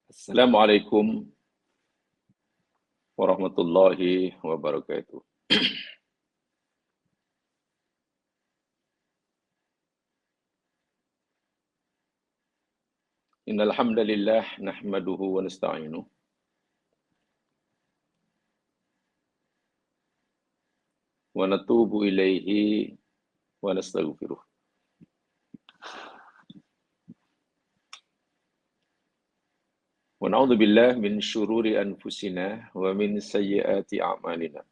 Assalamualaikum warahmatullahi wabarakatuh. Innal hamdalillah nahmaduhu wa nasta'inuhu wa natubu ilaihi wa nastaghfiruh. Wa na'udzu billahi min syururi anfusina wa min sayyiati a'malina.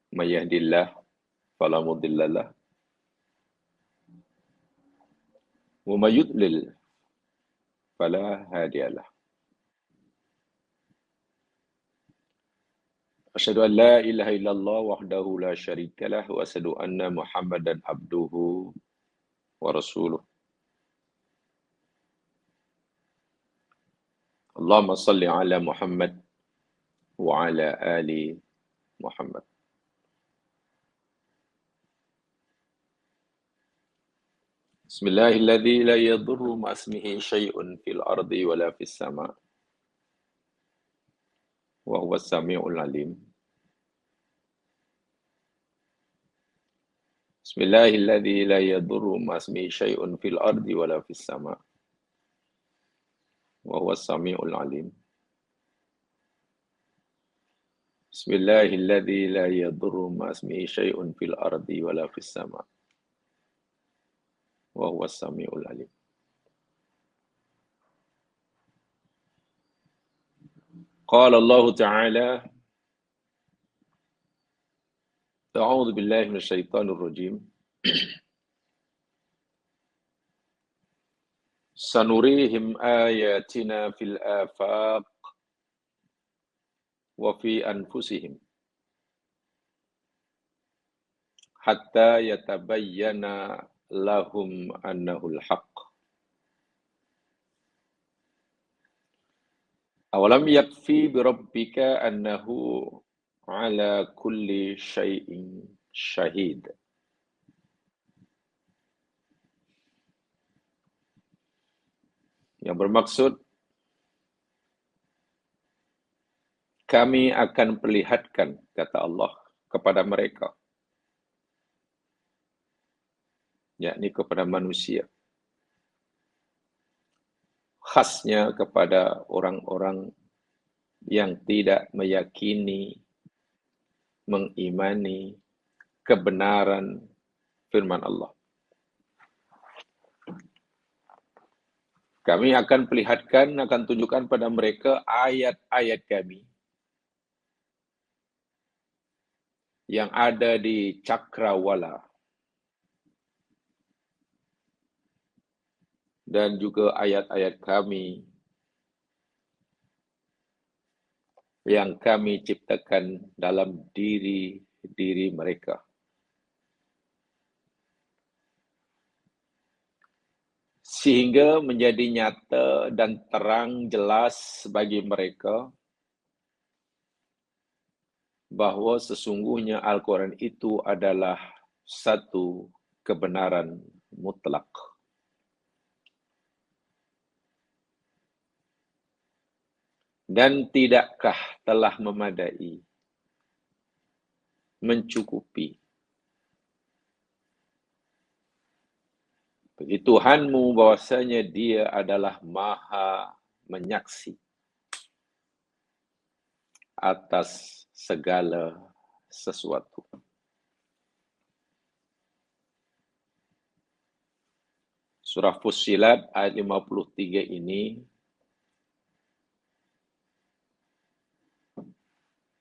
May yahdihillahu fala mudilla lahu wa may yudlil fala hadiya lahu. Asyhadu an la ilaha illallah wahdahu la syarika lah wa asyhadu anna Muhammadan abduhu wa rasuluh. Allahumma salli ala Muhammad wa ala ali Muhammad. Bismillahilladzi la yadurru ma'asmihi syai'un fil ardi wa la fis sama' wa huwas sami'ul alim. Bismillahilladzi la yadurru ma'asmihi syai'un fil ardi wa la fis sama' wa huwas sami'ul alim. Bismillahilladzi la yadurru ma'asmihi syai'un fil ardi wa la fis sama' wa huwas sami'ul alim. Qala Allah Ta'ala A'udzu billahi minasyaitonir rajim. Sanurihim ayatina fil afaq wa fi anfusihim hatta yatabayyana lahum annahul haqq. Awalam yakfi bi rabbika annahu ala kulli syai'in syahid. Yang bermaksud, kami akan perlihatkan, kata Allah, kepada mereka, yakni kepada manusia, khasnya kepada orang-orang yang tidak meyakini, mengimani kebenaran firman Allah. Kami akan perlihatkan, akan tunjukkan pada mereka ayat-ayat kami yang ada di cakrawala dan juga ayat-ayat kami yang kami ciptakan dalam diri mereka. Sehingga menjadi nyata dan terang jelas bagi mereka bahwa sesungguhnya Al-Quran itu adalah satu kebenaran mutlak. Dan tidakkah telah memadai, mencukupi bagi Tuhanmu bahwasanya Dia adalah Maha menyaksi atas segala sesuatu. Surah Fussilat ayat 53 ini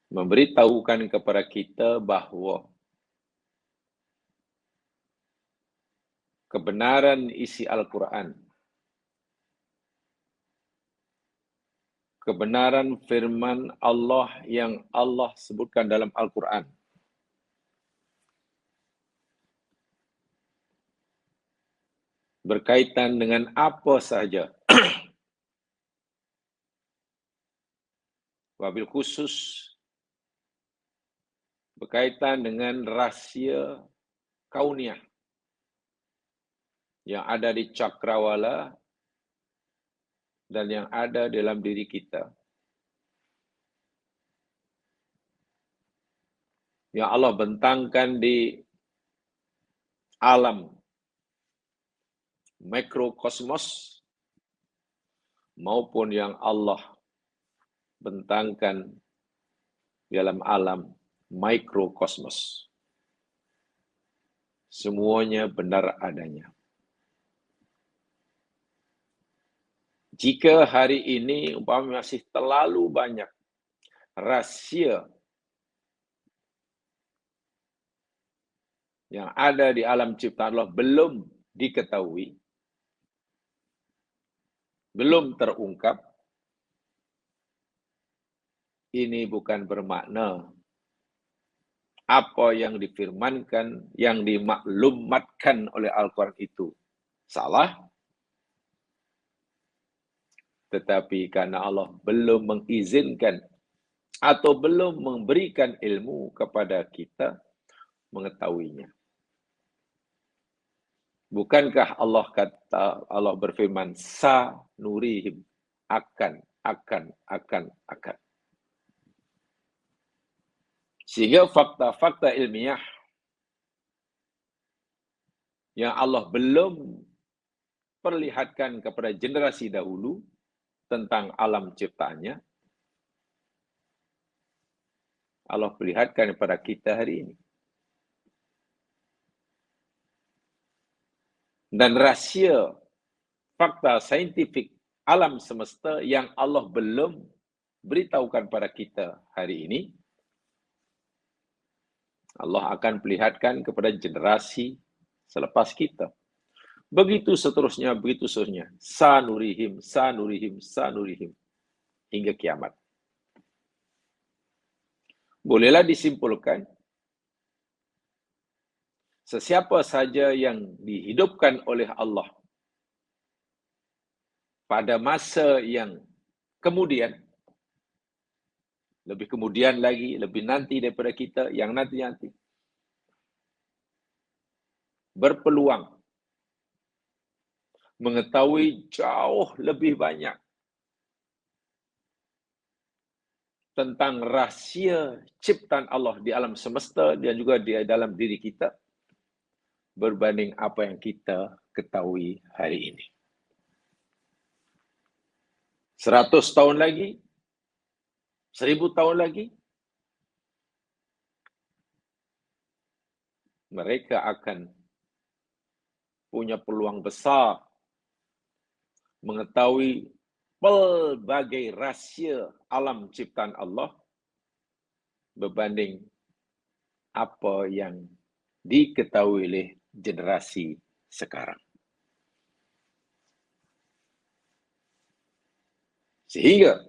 memberitahukan kepada kita bahwa kebenaran isi Al-Quran, kebenaran firman Allah yang Allah sebutkan dalam Al-Quran, berkaitan dengan apa sahaja, wabil khusus berkaitan dengan rahsia kauniyah, yang ada di cakrawala, dan yang ada dalam diri kita. Yang Allah bentangkan di alam mikrokosmos, maupun yang Allah bentangkan dalam alam mikrokosmos. Semuanya benar adanya. Jika hari ini umpama masih terlalu banyak rahsia yang ada di alam ciptaan Allah belum diketahui, belum terungkap, ini bukan bermakna apa yang difirmankan, yang dimaklumatkan oleh Al-Quran itu salah, tetapi karena Allah belum mengizinkan atau belum memberikan ilmu kepada kita mengetahuinya. Bukankah Allah berfirman, sa nurihim, akan. Sehingga fakta-fakta ilmiah yang Allah belum perlihatkan kepada generasi dahulu tentang alam ciptaannya, Allah perlihatkan kepada kita hari ini. Dan rahsia fakta saintifik alam semesta yang Allah belum beritahukan pada kita hari ini, Allah akan perlihatkan kepada generasi selepas kita. Begitu seterusnya. Sanurihim, hingga kiamat. Bolehlah disimpulkan, sesiapa saja yang dihidupkan oleh Allah pada masa yang kemudian, lebih kemudian lagi, lebih nanti daripada kita, yang nanti-nanti, berpeluang mengetahui jauh lebih banyak tentang rahsia ciptaan Allah di alam semesta dan juga di dalam diri kita berbanding apa yang kita ketahui hari ini. 100 tahun lagi, 1000 tahun lagi, mereka akan punya peluang besar mengetahui pelbagai rahsia alam ciptaan Allah berbanding apa yang diketahui oleh generasi sekarang. Sehingga,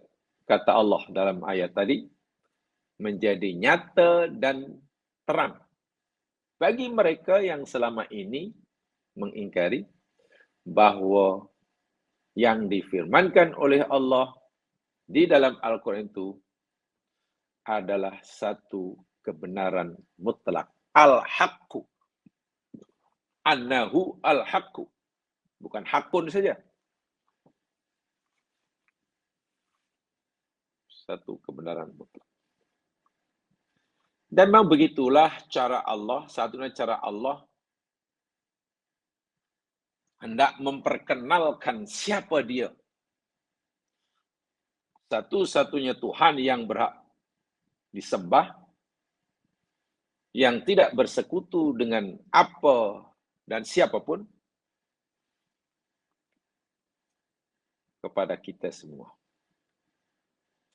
kata Allah dalam ayat tadi, menjadi nyata dan terang bagi mereka yang selama ini mengingkari bahawa yang difirmankan oleh Allah di dalam Al-Quran itu adalah satu kebenaran mutlak. Al-haqqu. Annahu al-haqqu. Bukan hakun saja. Satu kebenaran mutlak. Dan memang begitulah cara Allah, satunya cara Allah hendak memperkenalkan siapa dia. Satu-satunya Tuhan yang berhak disembah, yang tidak bersekutu dengan apa dan siapapun, kepada kita semua.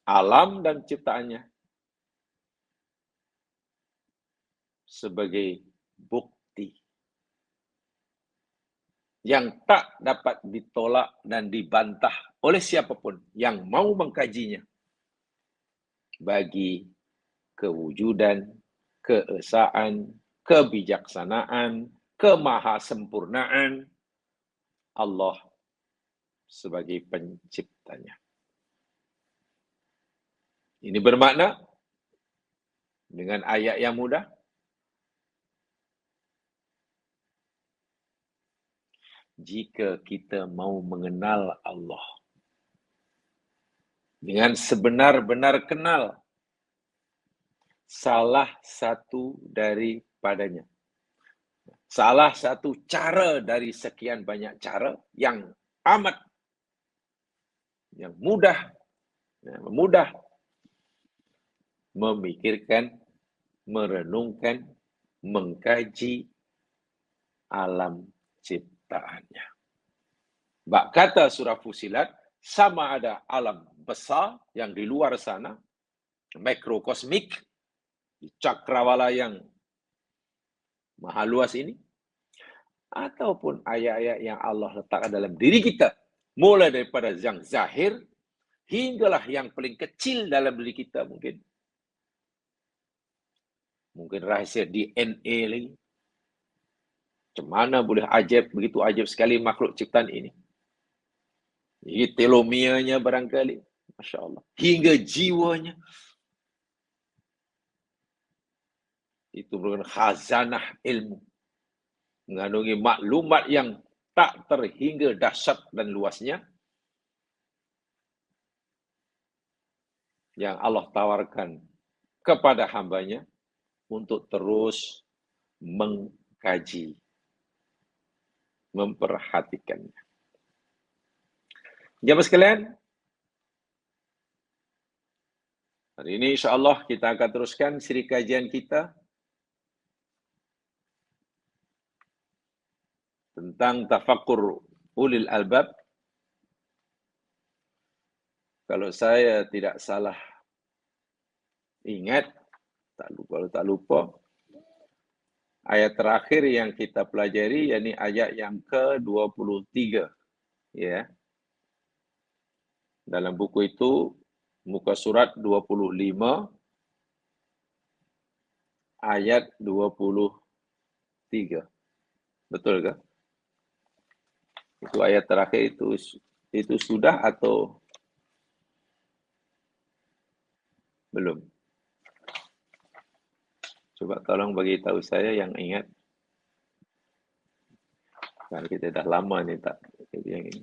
Alam dan ciptaannya sebagai bukti yang tak dapat ditolak dan dibantah oleh siapapun yang mau mengkajinya bagi kewujudan, keesaan, kebijaksanaan, kemahasempurnaan Allah sebagai penciptanya. Ini bermakna dengan ayat yang mudah, jika kita mau mengenal Allah dengan sebenar-benar kenal salah satu daripadanya. Salah satu cara dari sekian banyak cara yang amat, yang mudah memikirkan, merenungkan, mengkaji alam ciptaannya. Bak kata surah Fusilat, sama ada alam besar yang di luar sana, mikrokosmik, di cakrawala yang maha luas ini, ataupun ayat-ayat yang Allah letakkan dalam diri kita, mulai daripada yang zahir, hinggalah yang paling kecil dalam diri kita mungkin. Mungkin rahsia DNA lagi. Macam mana boleh ajaib, begitu ajaib sekali makhluk ciptaan ini. Ini telomernya barangkali. Masya Allah. Hingga jiwanya. Itu merupakan khazanah ilmu. Mengandungi maklumat yang tak terhingga dahsyat dan luasnya. Yang Allah tawarkan kepada hambanya untuk terus mengkaji, memperhatikannya. Jemaah sekalian, hari ini insya-Allah kita akan teruskan siri kajian kita tentang tafakkur ulil albab. Kalau saya tidak salah ingat, kalau tak lupa, ayat terakhir yang kita pelajari, yakni ayat yang ke-23. Ya. Dalam buku itu, muka surat 25, ayat 23. Betul ke? Itu ayat terakhir itu sudah atau belum? Coba tolong bagi tahu saya yang ingat. Karena kita dah lama ni tak yang ini.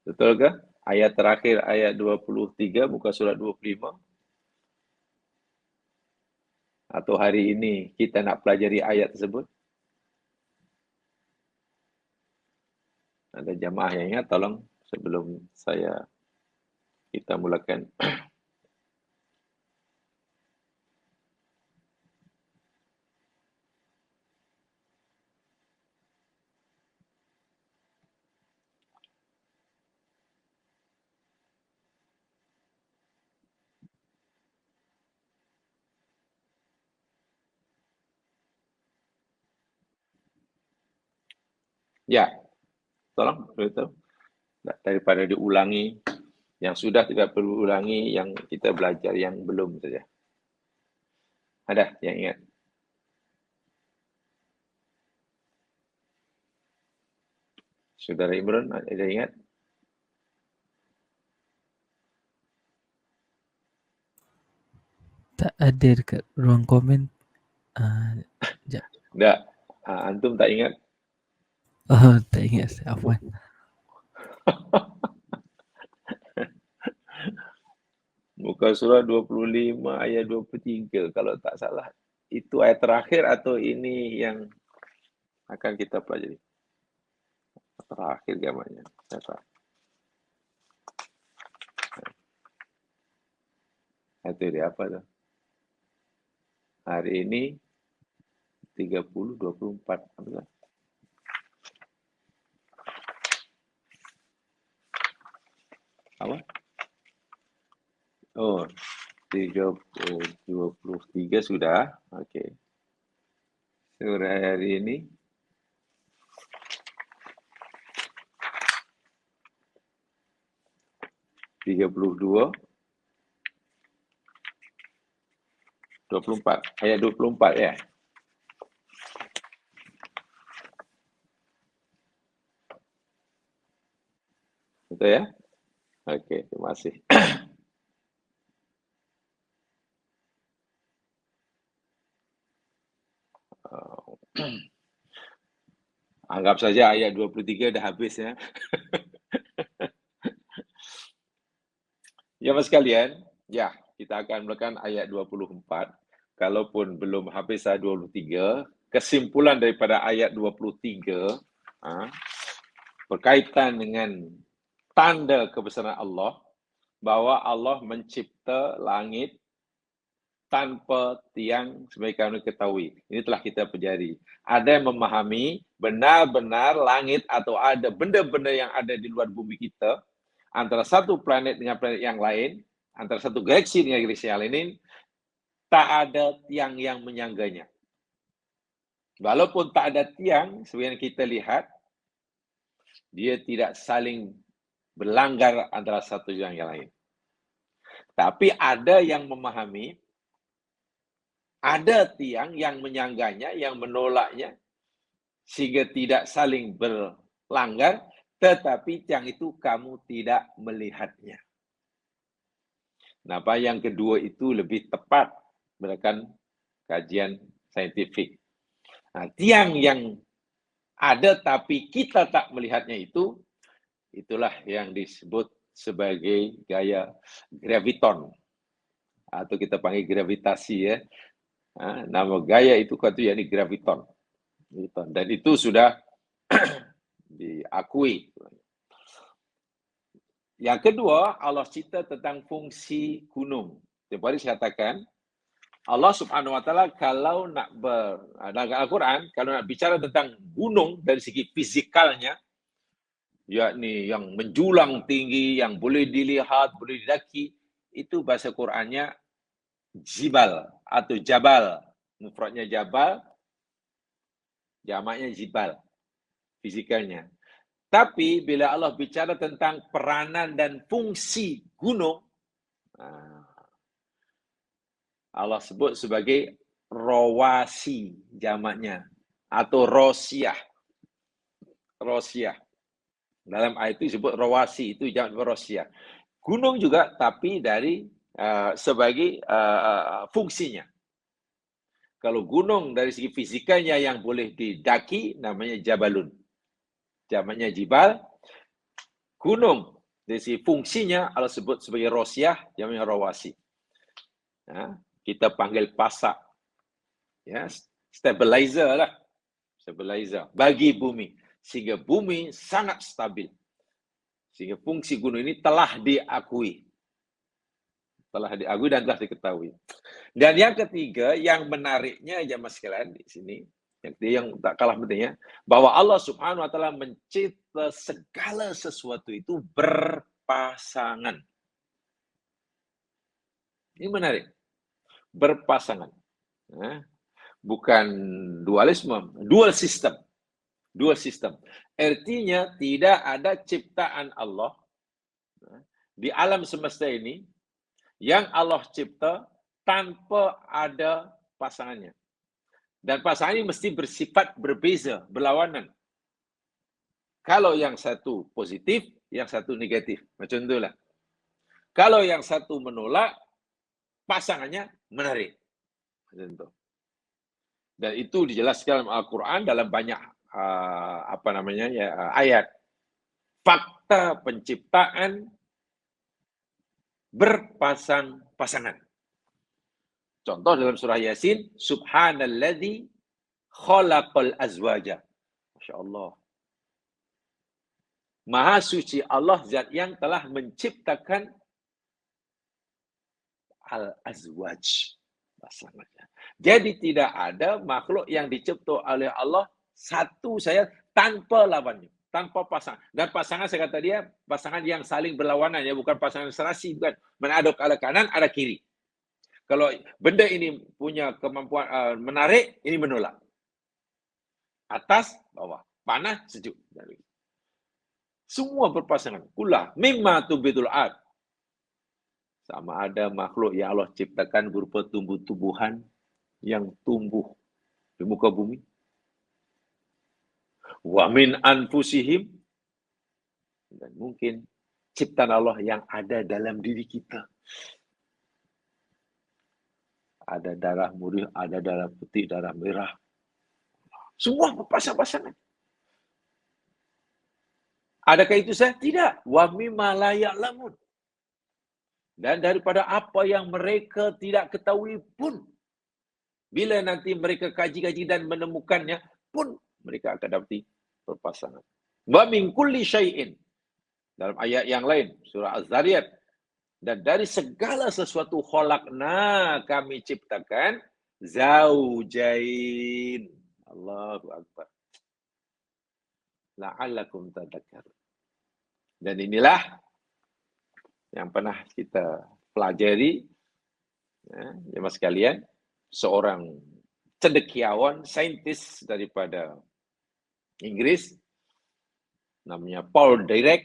Betul ke? Ayat terakhir, ayat 23, muka surat 25. Atau hari ini kita nak pelajari ayat tersebut? Ada jamaah yang ingat, tolong sebelum kita mulakan. Ya, tolong beritahu. Daripada diulangi, yang sudah tidak perlu ulangi, yang kita belajar, yang belum saja. Ada yang ingat? Saudara Imran, ada yang ingat? Tak ada dekat ruang komen. Sekejap. Tak. Antum tak ingat? Oh, tak ingat. Afwan. Muka surah 25 ayat 23 kalau tak salah. Itu ayat terakhir atau ini yang akan kita pelajari? Terakhir gambarnya. Itu dia apa tuh? Hari ini 30, 24. Apa? Oh, 23 sudah. Okey. Surah hari ini Tiga puluh dua, 24. Ayat 24 ya. Betul ya? Okey, terima kasih. Anggap saja ayat 23 dah habis ya. Ya, Mas sekalian, ya, kita akan mulakan ayat 24. Kalaupun belum habis ayat 23, kesimpulan daripada ayat 23 berkaitan dengan tanda kebesaran Allah, bahwa Allah mencipta langit tanpa tiang sebagaimana kami ketahui. Ini telah kita pelajari. Ada yang memahami benar-benar langit atau ada benda-benda yang ada di luar bumi kita, antara satu planet dengan planet yang lain, antara satu galaksi dengan galaksi yang lain, tak ada tiang yang menyangganya. Walaupun tak ada tiang, sebenarnya kita lihat, dia tidak saling berlanggar antara satu dengan yang lain. Tapi ada yang memahami, ada tiang yang menyangganya, yang menolaknya, sehingga tidak saling berlanggar, tetapi tiang itu kamu tidak melihatnya. Nah, yang kedua itu lebih tepat berdasarkan kajian saintifik. Nah, tiang yang ada tapi kita tak melihatnya itu, itulah yang disebut sebagai gaya graviton, atau kita panggil gravitasi ya. Nama gaya itu yakni graviton. Dan itu sudah diakui. Yang kedua, Allah cerita tentang fungsi gunung. Tiap hari saya katakan, Allah Subhanahu Wa Taala kalau nak dalam Al-Quran, kalau nak bicara tentang gunung dari segi fizikalnya, yakni yang menjulang tinggi, yang boleh dilihat, boleh didaki, itu bahasa Qurannya jibal atau jabal. Mufradnya jabal, jamaknya jibal, fizikalnya. Tapi bila Allah bicara tentang peranan dan fungsi gunung, Allah sebut sebagai rawasi jamaknya, atau rosiyah. Rosiyah. Dalam ayat itu disebut rawasi, itu jamak rosiyah. Gunung juga, tapi dari sebagai fungsinya. Kalau gunung dari segi fisikanya yang boleh didaki, namanya jabalun. Jamaknya jibal. Gunung dari segi fungsinya, Allah sebut sebagai rosiyah, jamaknya rawasi. Kita panggil pasak. Ya, stabilizer lah. Stabilizer bagi bumi. Sehingga bumi sangat stabil. Sehingga fungsi gunung ini telah diakui. Telah diakui dan telah diketahui. Dan yang ketiga, yang menariknya jemaah sekalian di sini, yang tak kalah pentingnya, bahwa Allah Subhanahu Wa Taala mencipta segala sesuatu itu berpasangan. Ini menarik. Berpasangan. Bukan dualisme, dual system. Dual system. Artinya tidak ada ciptaan Allah di alam semesta ini yang Allah cipta tanpa ada pasangannya. Dan pasangan ini mesti bersifat berbeza, berlawanan. Kalau yang satu positif, yang satu negatif. Macam itulah. Kalau yang satu menolak, pasangannya menarik. Macam itu. Dan itu dijelaskan dalam Al-Quran dalam banyak ayat. Fakta penciptaan berpasang-pasangan. Contoh dalam surah Yasin, Subhanalladzi khalaqal azwaja. Masya Allah. Maha suci Allah, zat yang telah menciptakan al-azwaj. Pasangannya. Jadi tidak ada makhluk yang dicipta oleh Allah satu saya tanpa lawannya, tanpa pasangan. Dan pasangan saya kata dia pasangan yang saling berlawanan, ya, bukan pasangan serasi, bukan. Mana ada kanan, ada kiri. Kalau benda ini punya kemampuan menarik, ini menolak. Atas, bawah, panas, sejuk. Semua berpasangan. Kula mimma tubitul ard. Sama ada makhluk yang Allah ciptakan berupa tumbuh-tumbuhan yang tumbuh di muka bumi. Wa min anfusihim. Dan mungkin ciptaan Allah yang ada dalam diri kita. Ada darah murni, ada darah putih, darah merah. Semua berpasang-pasangan. Adakah itu saja? Tidak. Wa mimma la ya'lamun. Dan daripada apa yang mereka tidak ketahui pun. Bila nanti mereka kaji-kaji dan menemukannya pun mereka akan dapati perpasangan. Wa min kulli syai'in. Dalam ayat yang lain, surah Az-Zariyat. Dan dari segala sesuatu khalaqna kami ciptakan zaujain. Allahu Akbar. La'allakum tadhakkarun. Dan inilah yang pernah kita pelajari, jemaah sekalian, seorang cendekiawan, saintis daripada Inggris, namanya Paul Dirac,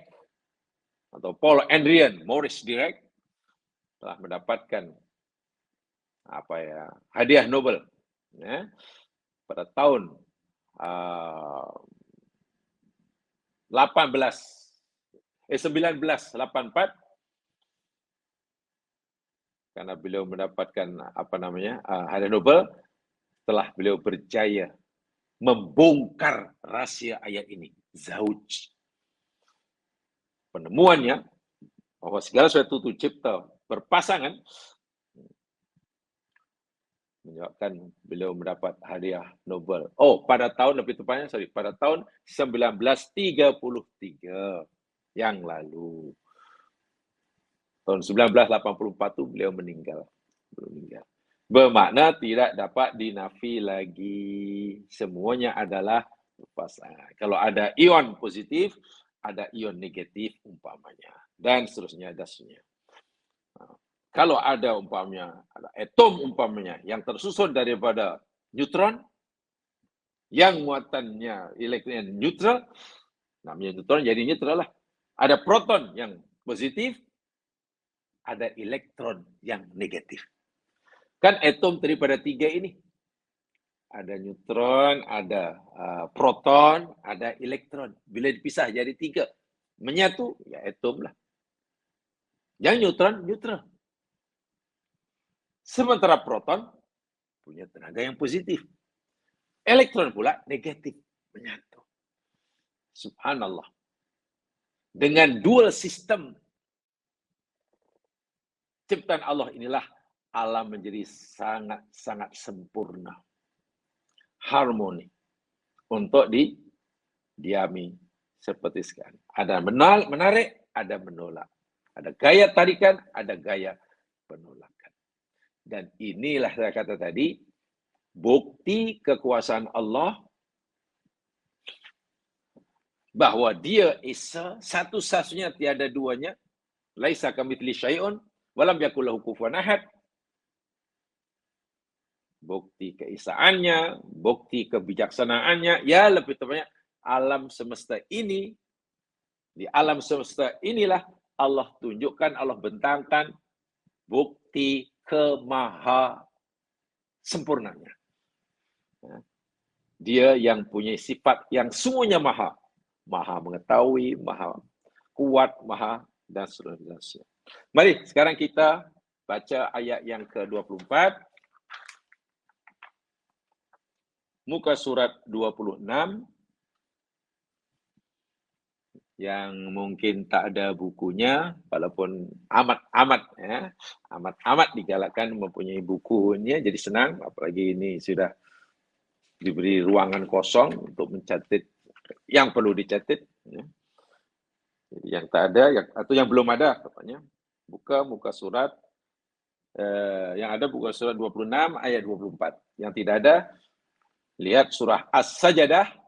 atau Paul Adrian Maurice Dirac, telah mendapatkan hadiah Nobel pada tahun 1984, karena beliau mendapatkan hadiah Nobel setelah beliau berjaya membongkar rahasia ayat ini, zauj. Penemuannya bahwa segala sesuatu cipta berpasangan menyebabkan beliau mendapat hadiah Nobel. Pada tahun 1933 yang lalu. Tahun 1984 itu beliau meninggal. Bermakna tidak dapat dinafi lagi. Semuanya adalah berpasangan. Kalau ada ion positif, ada ion negatif umpamanya. Dan seterusnya. Kalau ada umpamanya, ada atom umpamanya yang tersusun daripada neutron, yang muatannya elektron neutral, namanya neutron jadi neutral lah. Ada proton yang positif, ada elektron yang negatif. Kan atom daripada 3 ini. Ada neutron, ada proton, ada elektron. Bila dipisah jadi 3, menyatu, ya atom lah. Yang neutral. Sementara proton punya tenaga yang positif. Elektron pula negatif, menyatu. Subhanallah. Dengan dual sistem ciptaan Allah inilah alam menjadi sangat-sangat sempurna. Harmoni. Untuk didiami seperti sekarang. Ada menarik, ada menolak. Ada gaya tarikan, ada gaya penolakan. Dan inilah saya kata tadi, bukti kekuasaan Allah bahwa Dia Esa, satu-satunya, tiada duanya, laisa kamitslihi syai'un wa lam yakul lahu kufuwan ahad. Bukti keesaannya, bukti kebijaksanaannya, ya lebih tepatnya alam semesta ini, di alam semesta inilah Allah tunjukkan, Allah bentangkan bukti kemaha sempurnanya. Dia yang punya sifat yang semuanya maha. Maha mengetahui, maha kuat, maha dan seterusnya. Mari sekarang kita baca ayat yang ke-24. Muka surat 26. Yang mungkin tak ada bukunya, walaupun amat digalakkan mempunyai bukunya, jadi senang, apalagi ini sudah diberi ruangan kosong untuk mencatat yang perlu dicatat. Jadi yang tak ada, atau yang belum ada, katanya, buka muka surat, yang ada buka surat 26 ayat 24. Yang tidak ada, lihat surah As-Sajdah,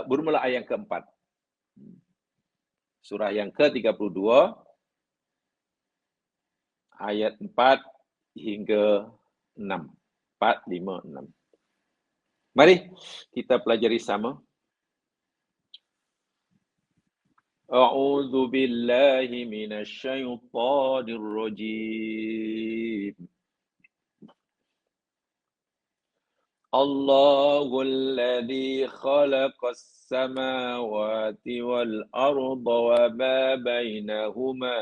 bermula ayat yang keempat. Surah yang ke-32, ayat 4 hingga 6. 4, 5, 6. Mari kita pelajari sama. A'udzu billahi minasy syaithanir rajim. Allahul ladzi khalaqas samawati wal arda wa ma bainahuma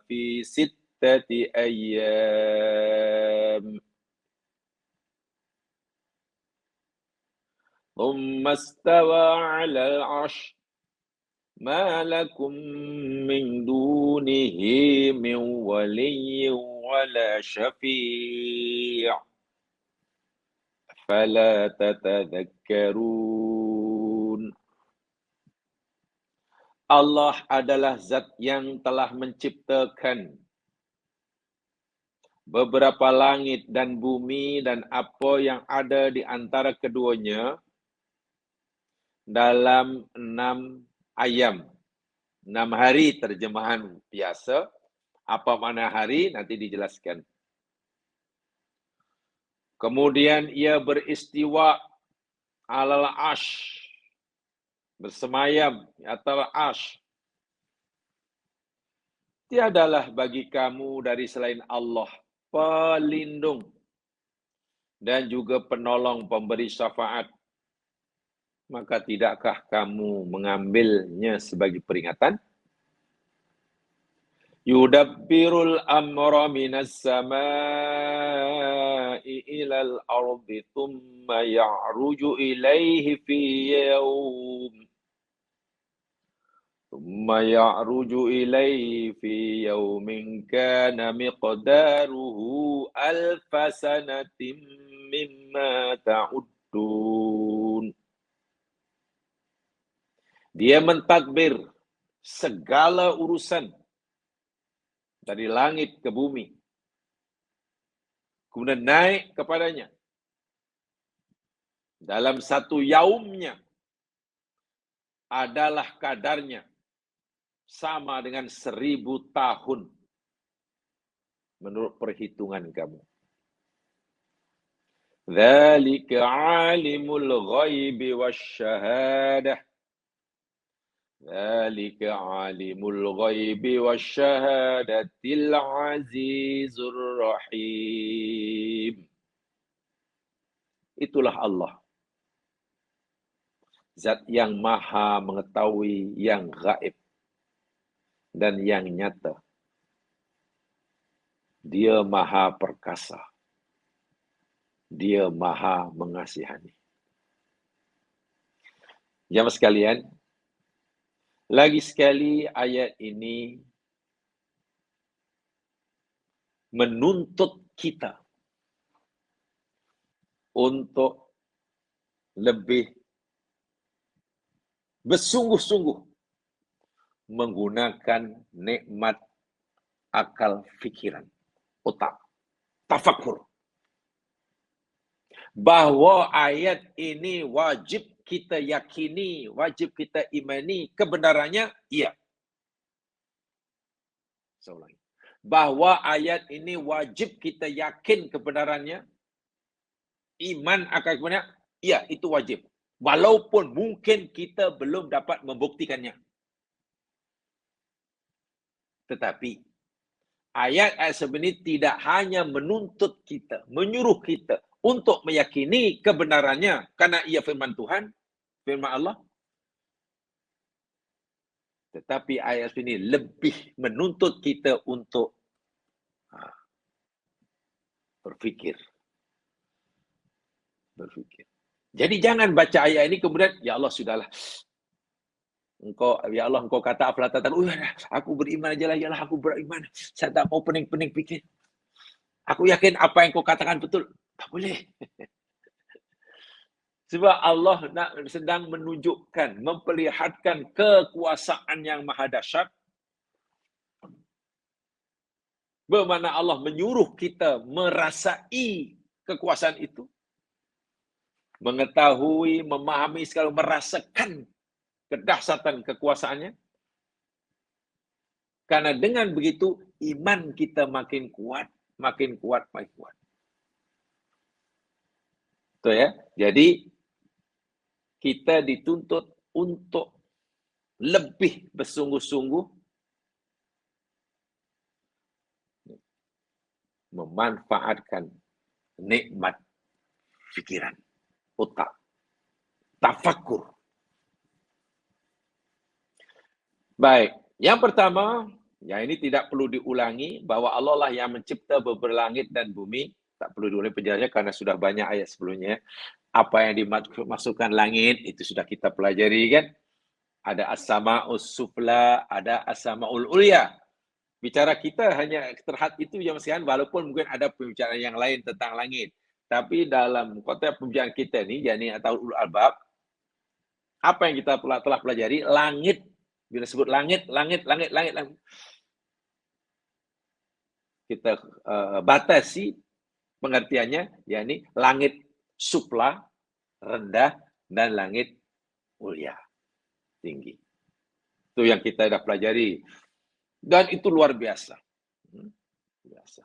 fi sittati ayyam. thumma istawa 'alal 'arsy ma lakum min dunihi min waliyyin wala syafi' fala tatadhakkarun. Allah adalah zat yang telah menciptakan beberapa langit dan bumi dan apa yang ada di antara keduanya dalam 6 ayam. 6 hari terjemahan biasa. Apa makna hari? Nanti dijelaskan. Kemudian ia beristiwa alal ash, bersemayam di atas ash. Tiadalah bagi kamu dari selain Allah pelindung dan juga penolong pemberi syafaat. Maka tidakkah kamu mengambilnya sebagai peringatan? Yudabbirul amra minas samai ilal ardi thumma ya'ruju ilaihi fi yawm kana miqdaruhu alfa sanatin mimma ta'uddun. Dia mentadbir segala urusan dari langit ke bumi. Kemudian naik kepadanya. Dalam satu yaumnya adalah kadarnya sama dengan 1000 tahun menurut perhitungan kamu. Dzalika 'alimul ghaibi wasyahadah. Dzalika 'alimul ghaibi wasyahadatil 'azizur rahim. Itulah Allah. Zat yang maha mengetahui yang gaib dan yang nyata. Dia maha perkasa. Dia maha mengasihani. Jamaah sekalian, lagi sekali ayat ini menuntut kita untuk lebih bersungguh-sungguh menggunakan nikmat akal fikiran, otak, tafakkur. Bahwa ayat ini wajib kita yakini, wajib kita imani kebenarannya, iya. Saya ulangi. Bahwa ayat ini wajib kita yakin kebenarannya, iman akan kebenarannya, iya, itu wajib. Walaupun mungkin kita belum dapat membuktikannya. Tetapi ayat-ayat sebenarnya tidak hanya menuntut kita, menyuruh kita untuk meyakini kebenarannya karena ia firman Tuhan, firman Allah. Tetapi ayat ini lebih menuntut kita untuk berfikir. Jadi jangan baca ayat ini kemudian, ya Allah sudahlah. Ya Allah, engkau kata aflatatan, aku beriman aja lah, ya Allah, aku beriman. Saya tak mau pening-pening pikir. Aku yakin apa yang kau katakan betul. Tak boleh. Sebab Allah sedang menunjukkan, memperlihatkan kekuasaan yang maha dahsyat. Bermakna Allah menyuruh kita merasai kekuasaan itu. Mengetahui, memahami, sekali merasakan kedahsyatan kekuasaannya. Karena dengan begitu, iman kita makin kuat, makin kuat, makin kuat. Betul ya? Jadi, kita dituntut untuk lebih bersungguh-sungguh memanfaatkan nikmat pikiran, otak, tafakkur. Baik, yang pertama, yang ini tidak perlu diulangi, bahwa Allah lah yang mencipta beberapa langit dan bumi. Tak perlu diulangi penjelasannya karena sudah banyak ayat sebelumnya. Apa yang dimaksudkan langit, itu sudah kita pelajari kan. Ada as-sama'us sufla, ada as-sama'ul ulya. Bicara kita hanya terhad itu yang sekalian, walaupun mungkin ada pembicaraan yang lain tentang langit. Tapi dalam konteks pembicaraan kita ni, yakni atau ulul albab, apa yang kita telah pelajari, langit, bila sebut langit, kita batasi pengertiannya, yakni langit sufla, rendah, dan langit mulia, tinggi. Itu yang kita dah pelajari. Dan itu luar biasa. Biasa.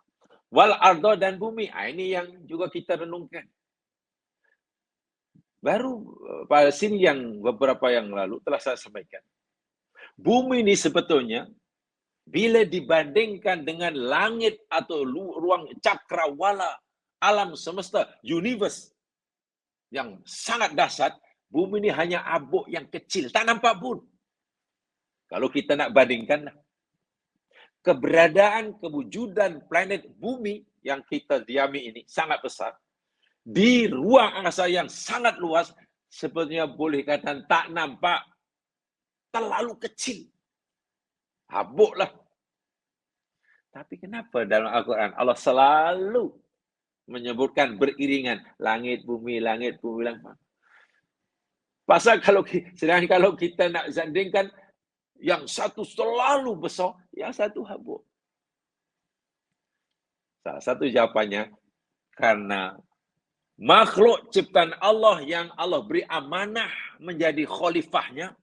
Wal ardo dan bumi. Ini yang juga kita renungkan. Baru pada sini yang beberapa yang lalu telah saya sampaikan. Bumi ini sebetulnya bila dibandingkan dengan langit atau ruang cakrawala, alam semesta, universe yang sangat dahsyat, bumi ini hanya abuk yang kecil, tak nampak pun. Kalau kita nak bandingkan, keberadaan, kewujudan planet bumi yang kita diami ini sangat besar. Di ruang angkasa yang sangat luas, sebenarnya boleh kata tak nampak, terlalu kecil. Habuklah. Tapi kenapa dalam Al-Quran Allah selalu menyebutkan beriringan langit, bumi, langit, bumi, langit. Pasal sedangkan kalau kita nak sandingkan, yang satu selalu besar, yang satu habuk. Salah satu jawapannya, karena makhluk ciptaan Allah yang Allah beri amanah menjadi khalifahnya,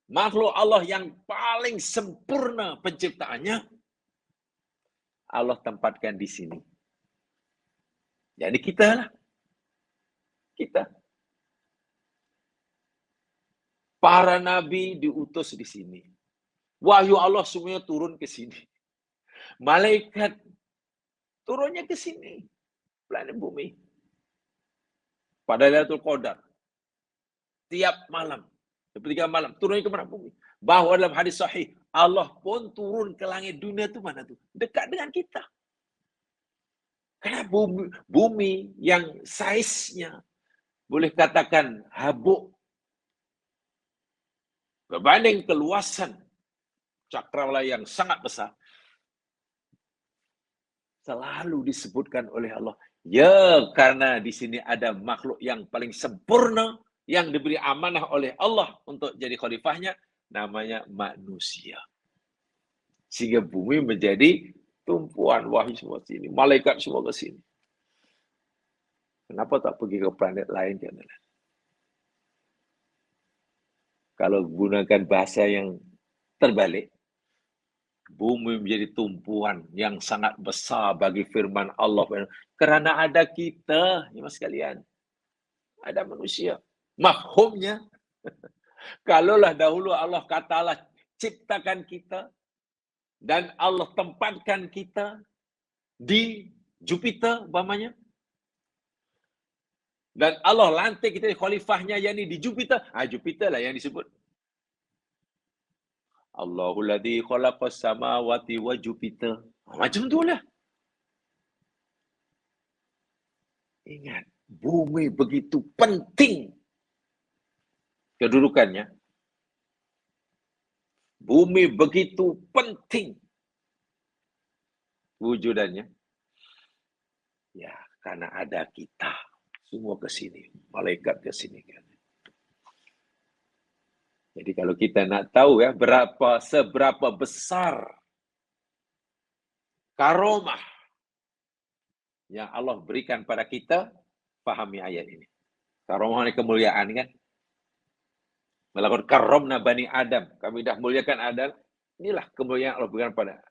makhluk Allah yang paling sempurna penciptaannya, Allah tempatkan di sini. Jadi kita lah. Kita. Para nabi diutus di sini. Wahyu Allah semuanya turun ke sini. Malaikat turunnya ke sini. Planet bumi. Pada Lailatul Qadar. Tiap malam. Sepertiga malam. Turunnya ke mana? Bumi. Bahwa dalam hadis sahih, Allah pun turun ke langit dunia itu mana tuh? Dekat dengan kita. Karena bumi yang saiznya boleh katakan habuk berbanding keluasan cakrawala yang sangat besar, selalu disebutkan oleh Allah. Ya, karena di sini ada makhluk yang paling sempurna, yang diberi amanah oleh Allah untuk jadi khalifahnya, namanya manusia. Sehingga bumi menjadi tumpuan wahyu semua sini, malaikat semua ke sini. Kenapa tak pergi ke planet lain? Kalau gunakan bahasa yang terbalik, bumi menjadi tumpuan yang sangat besar bagi firman Allah. Kerana ada kita, ya mas sekalian. Ada manusia. Mafhumnya, kalaulah dahulu Allah katalah ciptakan kita, dan Allah tempatkan kita di Jupiter, umpamanya, dan Allah lantik kita khalifahnya yakni di Jupiter. Jupiter lah yang disebut. Allahul ladzi khalaqas samawati wa Jupiter. Macam itulah. Ingat, bumi begitu penting kedudukannya. Bumi begitu penting wujudannya. Ya, karena ada kita. Semua ke sini, malaikat ke sini. Jadi kalau kita nak tahu ya seberapa besar karomah yang Allah berikan pada kita, pahami ayat ini. Karomah ini kemuliaan kan? Melakukan karomna Bani Adam. Kami dah muliakan Adam. Inilah kemuliaan Allah berikan pada.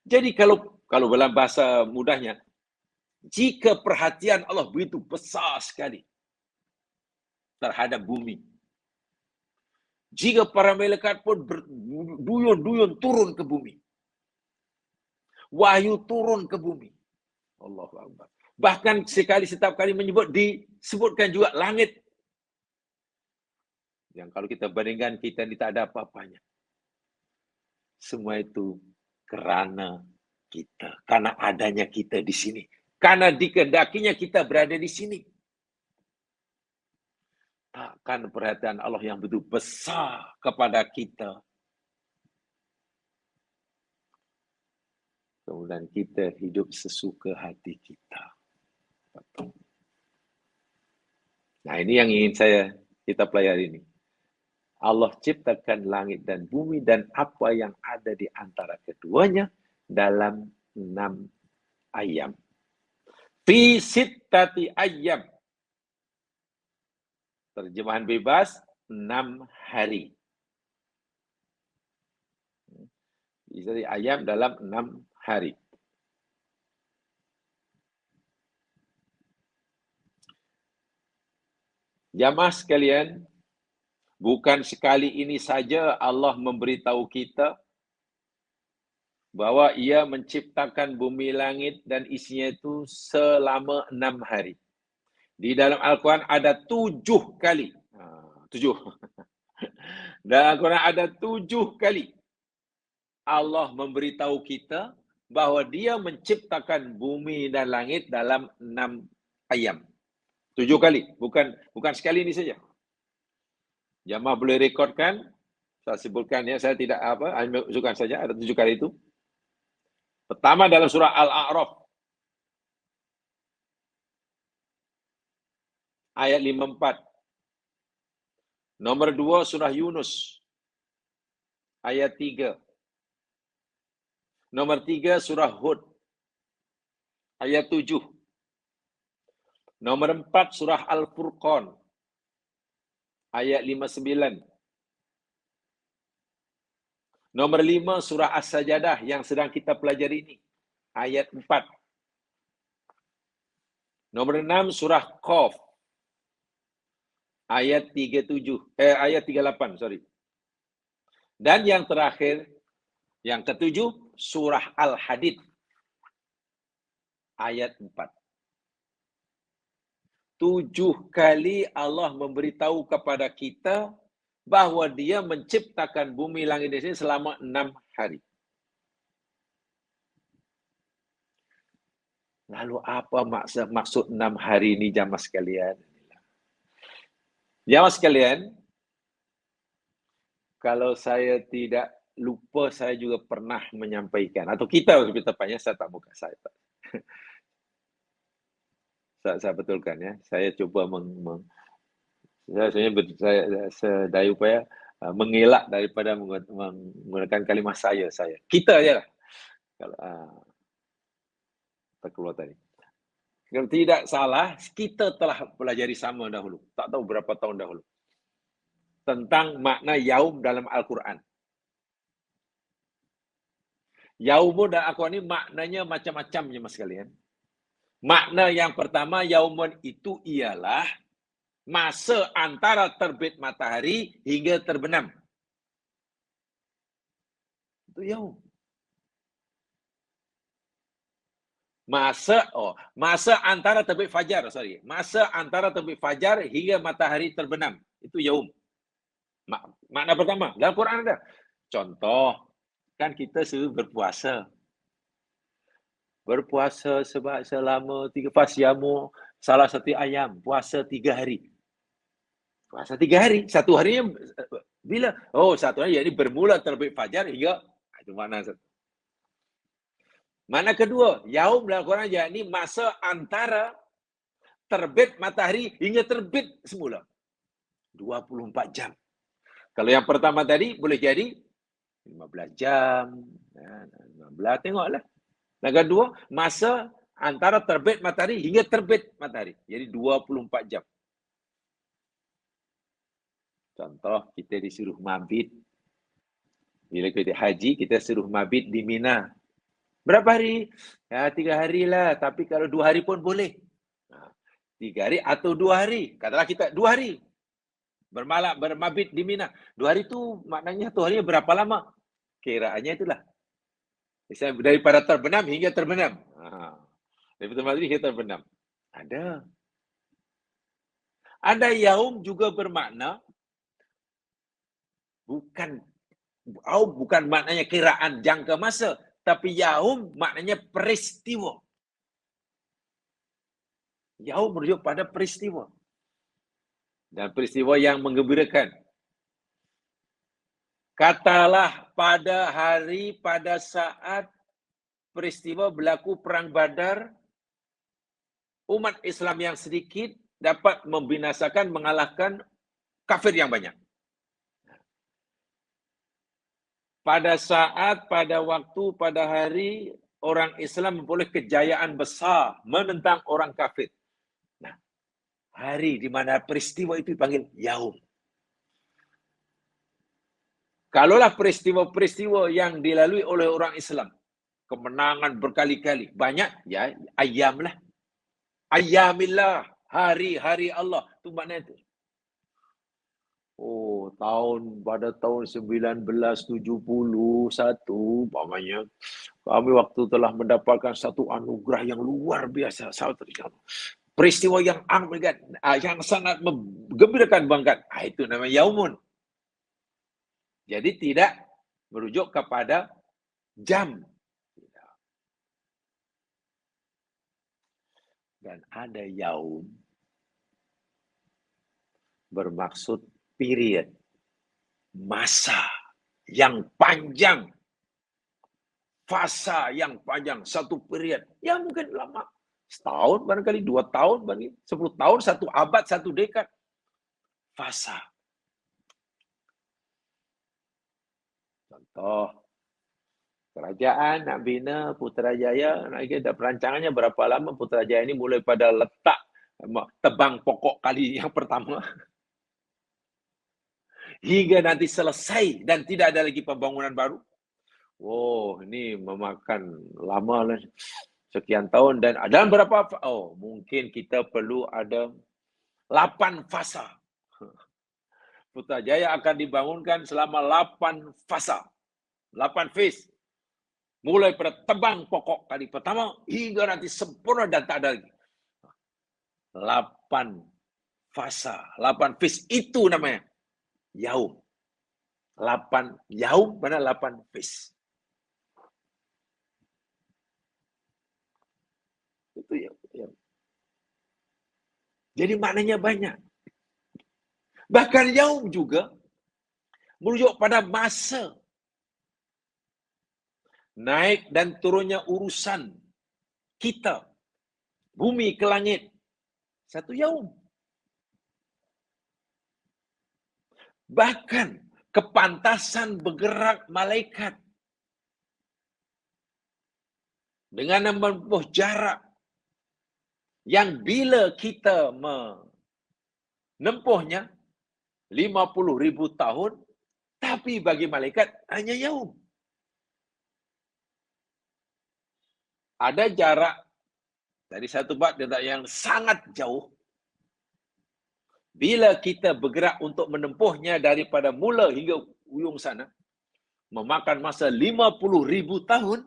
Jadi kalau dalam bahasa mudahnya, jika perhatian Allah begitu besar sekali terhadap bumi, jika para malaikat pun berduyun-duyun turun ke bumi, wahyu turun ke bumi, Allahu Akbar. Bahkan setiap kali disebutkan juga langit. Yang kalau kita bandingkan, kita ini tak ada apa-apanya. Semua itu karena kita, karena adanya kita di sini. Karena dikehendakinya kita berada di sini. Takkan perhatian Allah yang begitu besar kepada kita. Kemudian kita hidup sesuka hati kita. Nah, ini yang ingin kita pelajari ini. Allah ciptakan langit dan bumi dan apa yang ada di antara keduanya dalam 6 ayam. Fi sittati ayyam. Terjemahan bebas, 6 hari. Jadi ayam dalam 6 hari. Jamaah sekalian, bukan sekali ini saja Allah memberitahu kita bahwa ia menciptakan bumi langit dan isinya itu selama 6 hari. Di dalam Al-Quran ada 7 kali. 7. Dalam Al-Quran ada 7 kali Allah memberitahu kita bahwa dia menciptakan bumi dan langit dalam 6 ayam. 7 kali. Bukan sekali ini saja. Jamaah boleh rekodkan. Saya sebutkan ya, saya tidak masukkan saja, ada 7 kali itu. Pertama dalam surah Al-A'raf. Ayat 54. Nomor 2 surah Yunus. Ayat 3. Nomor 3 surah Hud. Ayat 7. Nomor 4 surah Al-Furqan. Ayat 59. Nomor 5 surah As-Sajadah yang sedang kita pelajari ini. Ayat 4. Nomor 6 surah Qaf. Ayat 38, sorry. Dan yang terakhir, yang ketujuh, surah Al-Hadid. Ayat 4. 7 kali Allah memberitahu kepada kita bahwa dia menciptakan bumi langit di sini selama 6 hari. Lalu apa maksud 6 hari ini jamaah sekalian? Jamaah sekalian, kalau saya tidak lupa, saya juga pernah menyampaikan, atau kita lebih tepatnya, saya tak buka saya. Saya betulkan ya. Saya coba saya sedaya upaya mengelak daripada menggunakan kalimah saya. Kita aja lah. Kalau terkeluar tadi. Kalau tidak salah, kita telah pelajari sama dahulu. Tak tahu berapa tahun dahulu. Tentang makna yaum dalam Al-Quran. Yaumun dan Al-Quran ini maknanya macam-macam ya mas sekalian. Makna yang pertama, yaumun itu ialah masa antara terbit matahari hingga terbenam. Itu yaum. Masa antara terbit fajar, Masa antara terbit fajar hingga matahari terbenam. Itu yaum. Makna pertama, dalam Quran ada. Contoh, kan kita suruh berpuasa. Berpuasa selama 3 fasyamu salah satu ayam, puasa 3 hari. Puasa 3 hari, satu harinya bila? Oh, satu hari, jadi bermula terbit fajar hingga, itu makna. Makna kedua, yaum dalam Quran yakni masa antara terbit matahari hingga terbit semula. 24 jam. Kalau yang pertama tadi boleh jadi 15 jam, 15, tengoklah. Yang kedua, masa antara terbit matahari hingga terbit matahari. Jadi 24 jam. Contoh, kita disuruh mabit. Bila kita haji, kita suruh mabit di Mina. Berapa hari? Ya, 3 hari lah. Tapi kalau 2 hari pun boleh. 3 hari atau 2 hari. Katalah kita 2 hari. Bermabit di Mina. 2 hari itu maknanya 1 harinya berapa lama? Kiraannya itulah. Misalnya daripada terbenam hingga terbenam. Daripada matahari hingga terbenam. Ada. Ada yaum juga bermakna bukan maknanya kiraan jangka masa, tapi yaum maknanya peristiwa. Yaum merujuk pada peristiwa. Dan peristiwa yang menggembirakan. Katalah pada saat peristiwa berlaku Perang Badar, umat Islam yang sedikit dapat membinasakan, mengalahkan kafir yang banyak. Pada hari orang Islam memperoleh kejayaan besar menentang orang kafir. Nah, hari di mana peristiwa itu dipanggil yaum. Kalaulah peristiwa-peristiwa yang dilalui oleh orang Islam, kemenangan berkali-kali, banyak, ya ayam lah. Ayamillah, hari-hari Allah. Itu maknanya itu. Oh, pada tahun 1971, umpamanya, kami waktu telah mendapatkan satu anugerah yang luar biasa. Peristiwa yang sangat menggembirakan bangkat. Itu namanya yaumun. Jadi tidak merujuk kepada jam. Dan ada yaum bermaksud period, masa yang panjang, fasa yang panjang, satu period. Ya mungkin lama, setahun barangkali, 2 tahun, barangkali 10 tahun, 1 abad, 1 dekad. Fasa. Contoh, kerajaan nak bina Putrajaya, ada perancangannya berapa lama Putrajaya ini mulai pada letak tebang pokok kali yang pertama hingga nanti selesai dan tidak ada lagi pembangunan baru. Oh, ini memakan lama lah, sekian tahun. Dan berapa? Oh, mungkin kita perlu ada 8 fasa. Putrajaya akan dibangunkan selama 8 fasa. 8 phase. Mulai pada tebang pokok kali pertama hingga nanti sempurna dan tak ada lagi. 8 fasa, 8 phase itu namanya yaum. 8 yaum mana 8 phase. Itu ya. Jadi maknanya banyak. Bahkan yaum juga merujuk pada masa naik dan turunnya urusan kita, bumi ke langit. Satu yaum. Bahkan kepantasan bergerak malaikat dengan menempuh jarak yang bila kita menempuhnya 50,000 tahun, tapi bagi malaikat hanya yaum. Ada jarak dari satu bab yang sangat jauh. Bila kita bergerak untuk menempuhnya daripada mula hingga ujung sana, memakan masa 50,000 tahun,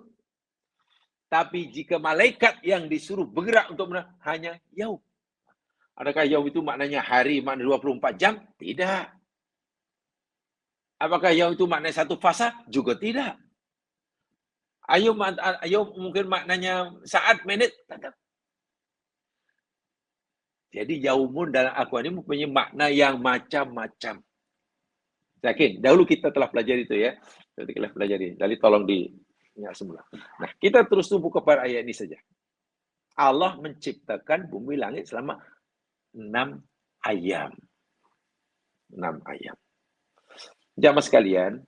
tapi jika malaikat yang disuruh bergerak untuk hanya yaum. Adakah yaum itu maknanya hari, makna 24 jam? Tidak. Apakah yaum itu maknanya satu fasa? Juga tidak. Yaum mungkin maknanya saat, menit? Tidak. Jadi yaumun dalam Al-Quran ini mempunyai makna yang macam-macam. Yakin? Dahulu kita telah pelajari itu ya. Kita telah pelajari. Jadi tolong diingat semula. Nah, kita terus tumbuh kepada ayat ini saja. Allah menciptakan bumi langit selama 6 ayam. 6 ayam. Jamaah sekalian,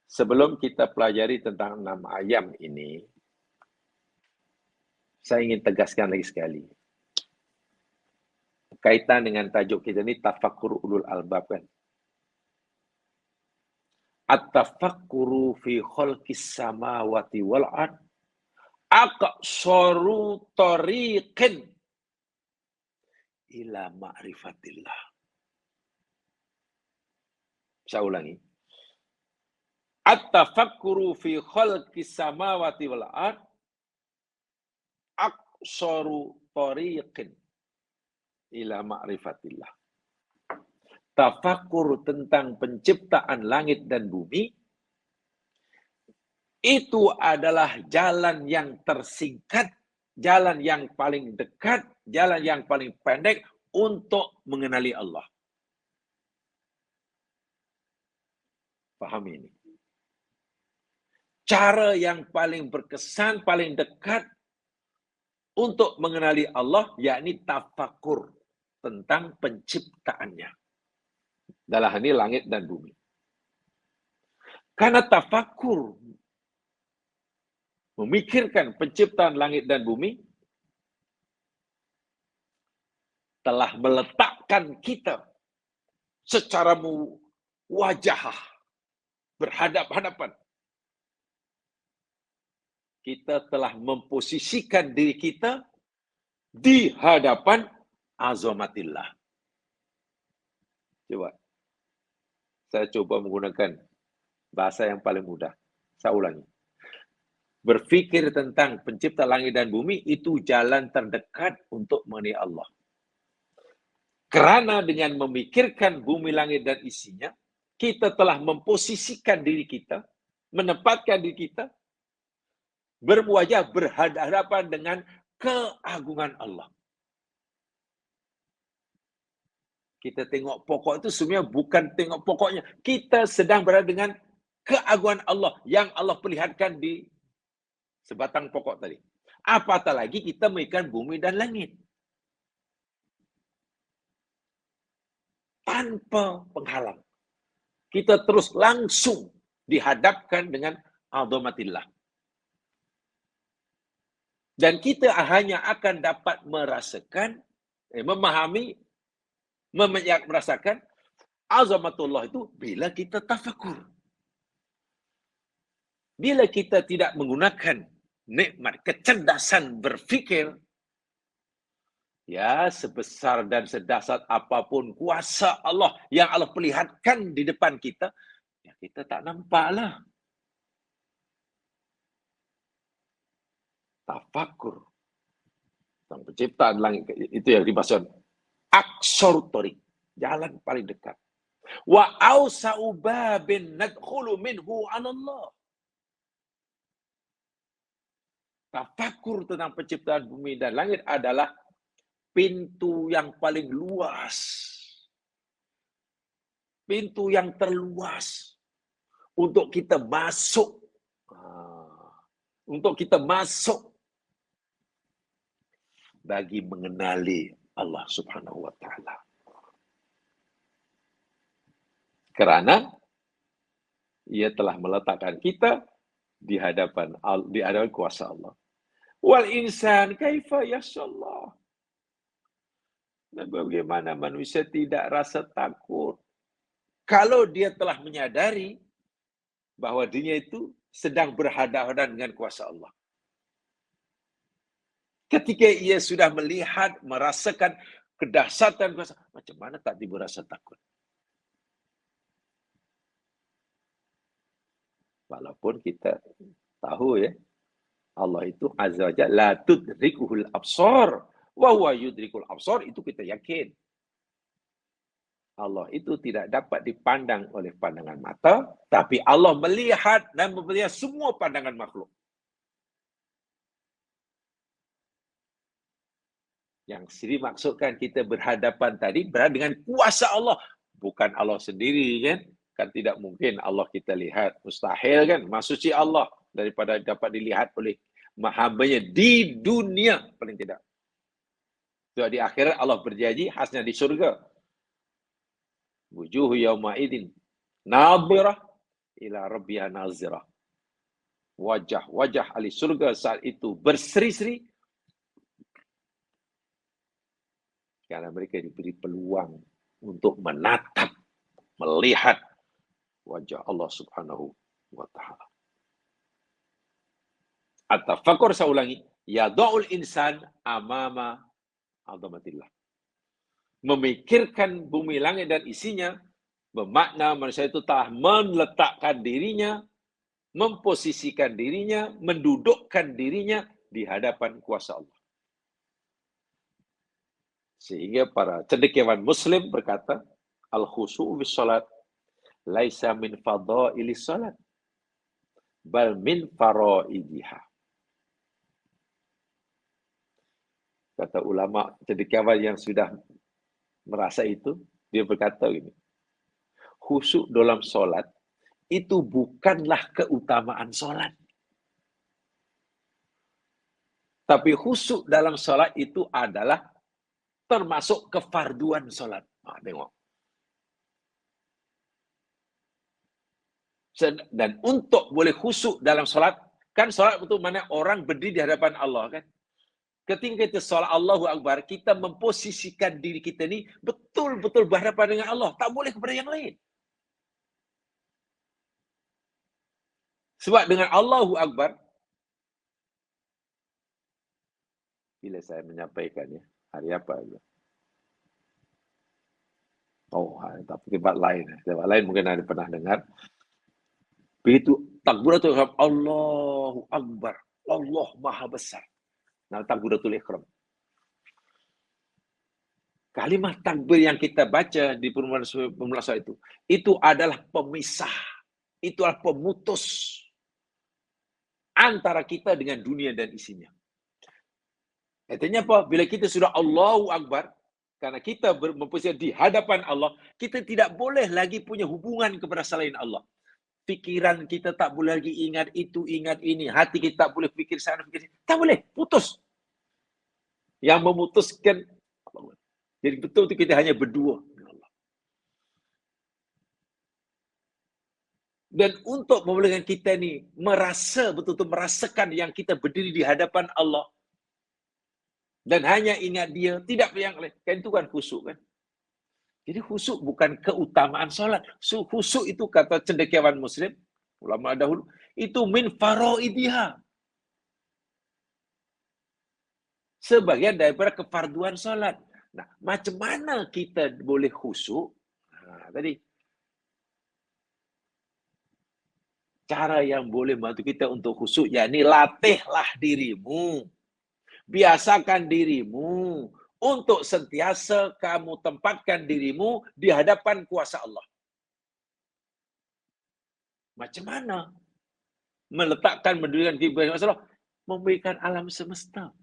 sebelum kita pelajari tentang 6 ayam ini, saya ingin tegaskan lagi sekali. Kaitan dengan tajuk kita ini, tafakkur ulul albab kan. At-tafakkuru fi khalqis samawati wal ard aqsaru tariqin ila ma'rifatillah. Saya ulangi. At-tafakkuru fi khalqis samawati wal ard aqsaru tariqin ila ma'rifatillah. Tafakkur tentang penciptaan langit dan bumi itu adalah jalan yang tersingkat jalan yang paling dekat, jalan yang paling pendek untuk mengenali Allah. Pahami ini. Cara yang paling berkesan, paling dekat untuk mengenali Allah, yakni tafakur tentang penciptaannya. Dalam hal ini langit dan bumi. Karena tafakur, memikirkan penciptaan langit dan bumi, telah meletakkan kita secara wajah berhadap-hadapan. Kita telah memposisikan diri kita di hadapan azamatillah. Coba. Saya coba menggunakan bahasa yang paling mudah. Saya ulangi. Berpikir tentang pencipta langit dan bumi itu jalan terdekat untuk mengenai Allah. Karena dengan memikirkan bumi, langit, dan isinya, kita telah memposisikan diri kita, menempatkan diri kita, berwajah berhadapan dengan keagungan Allah. Kita tengok pokok itu sebenarnya bukan tengok pokoknya. Kita sedang berada dengan keagungan Allah yang Allah perlihatkan di sebatang pokok tadi. Apatah lagi kita memikirkan bumi dan langit. Tanpa penghalang. Kita terus langsung dihadapkan dengan azamatillah. Dan kita hanya akan dapat merasakan, memahami, merasakan azamatullah itu bila kita tafakur. Bila kita tidak menggunakan nikmat kecerdasan berfikir, ya sebesar dan sedahsyat apapun kuasa Allah yang Allah perlihatkan di depan kita, ya kita tak nampaklah. Tafakur tentang penciptaan langit itu yang dimaksud aksor torik, jalan paling dekat. Wa ausa'u babin nadkhulu minhu 'ala Allah. Tafakur tentang penciptaan bumi dan langit adalah pintu yang paling luas. Pintu yang terluas untuk kita masuk. Untuk kita masuk bagi mengenali Allah Subhanahu wa taala. Karena ia telah meletakkan kita di hadapan kuasa Allah. Wal insan kaifa yasallah. Dan bagaimana manusia tidak rasa takut kalau dia telah menyadari bahwa dirinya itu sedang berhadapan dengan kuasa Allah. Ketika ia sudah melihat, merasakan kedahsyatan kuasa, macam mana tak timbul rasa takut? Walaupun kita tahu ya, Allah itu azza wa jalla la tudrikuhul absar wa huwa yudrikul absar, itu kita yakin. Allah itu tidak dapat dipandang oleh pandangan mata, tapi Allah melihat dan melihat semua pandangan makhluk. Yang dimaksudkan kita berhadapan tadi berada dengan kuasa Allah, bukan Allah sendiri kan? Kan tidak mungkin Allah kita lihat, mustahil kan? Maksudnya Allah daripada dapat dilihat oleh hamba-Nya di dunia paling tidak. So, di akhirat Allah berjanji khasnya di surga. Wujuhu yawma idin nadhirah ila rabbiha nazirah. Wajah-wajah ahli surga saat itu berseri-seri karena mereka diberi peluang untuk menatap, melihat wajah Allah Subhanahu wa taala. At-tafakkur, saya ulangi, yada'ul insan amama azamatillah. Memikirkan bumi, langit, dan isinya, bermakna manusia itu telah meletakkan dirinya, memposisikan dirinya, mendudukkan dirinya di hadapan kuasa Allah. Sehingga para cendekiawan Muslim berkata, al-khusyu' bis salat laisa min fadailis salat, bal min faraidiha. Kata ulama cendekiawan yang sudah merasa itu, dia berkata gini, khusyuk dalam solat itu bukanlah keutamaan solat. Tapi khusyuk dalam solat itu adalah termasuk kefarduan solat. Tengok. Dan untuk boleh khusyuk dalam solat, kan solat itu mana orang berdiri di hadapan Allah kan. Ketika kita solat Allahu Akbar, kita memposisikan diri kita ni betul-betul berhadapan dengan Allah. Tak boleh kepada yang lain. Sebab dengan Allahu Akbar, bila saya menyampaikannya, hari apa? Oh, tapi tempat lain. Tempat lain mungkin ada pernah dengar. Begitu takbiratul ihram, Allahu Akbar, Allah Maha Besar. Nah, takbiratul ihram. Kalimat takbir yang kita baca di pemula solat itu adalah pemisah. Itu adalah pemutus antara kita dengan dunia dan isinya. Artinya apa? Bila kita sudah Allahu Akbar, karena kita memposisikan di hadapan Allah, kita tidak boleh lagi punya hubungan kepada selain Allah. Pikiran kita tak boleh lagi ingat itu, ingat ini. Hati kita tak boleh fikir sana, fikir sini. Tak boleh, putus. Yang memutuskan Allah. Jadi betul-betul kita hanya berdua dengan Allah. Dan untuk membolehkan kita ni merasa, betul-betul merasakan yang kita berdiri di hadapan Allah. Dan hanya ingat dia, tidak yang lain. Kan itu kan khusyuk kan. Jadi khusyuk bukan keutamaan solat. Khusyuk itu kata cendekiawan Muslim, ulama dahulu, itu min faraidiha. Sebagian daripada kefarduan solat. Nah, macam mana kita boleh khusyuk? Tadi cara yang boleh membantu kita untuk khusyuk, yakni latihlah dirimu. Biasakan dirimu untuk sentiasa kamu tempatkan dirimu di hadapan kuasa Allah. Macam mana? Meletakkan, mendirikan kiblat Allah, memberikan alam semesta.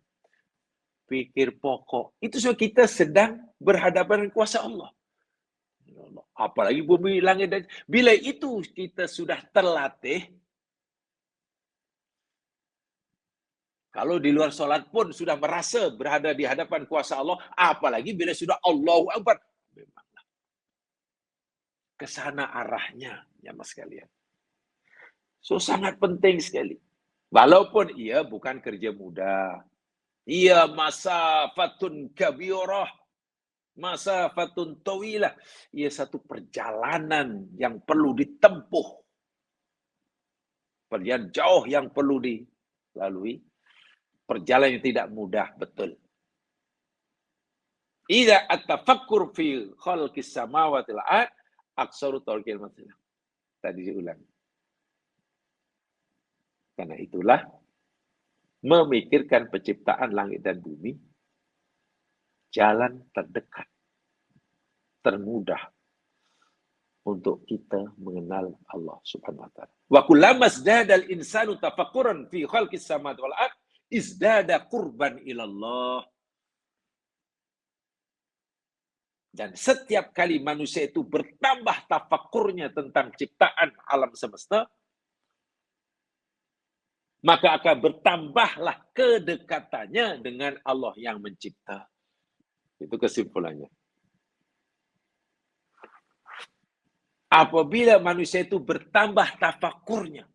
Fikir pokok. Itu sebab kita sedang berhadapan dengan kuasa Allah. Apalagi bumi, langit dan... Bila itu kita sudah terlatih, kalau di luar solat pun sudah merasa berada di hadapan kuasa Allah, apalagi bila sudah Allahu Akbar. Memanglah. Kesana arahnya, ya mas sekalian. So, sangat penting sekali. Walaupun ia bukan kerja mudah. Ia masafatun kabirah. Masafatun tawilah. Ia satu perjalanan yang perlu ditempuh. Perjalanan jauh yang perlu dilalui. Perjalanan yang tidak mudah, betul. Idza at-tafakkur fi khalqis samawati wal ard aksaru tawkil masalah. Tadi diulang. Karena itulah memikirkan penciptaan langit dan bumi jalan terdekat, termudah untuk kita mengenal Allah Subhanahu wa taala. Wa kullama zdada al-insanu tafakkuran fi khalqis samawati wal ard izdada qurban ilallah. Dan setiap kali manusia itu bertambah tafakurnya tentang ciptaan alam semesta, maka akan bertambahlah kedekatannya dengan Allah yang mencipta. Itu kesimpulannya. Apabila manusia itu bertambah tafakurnya,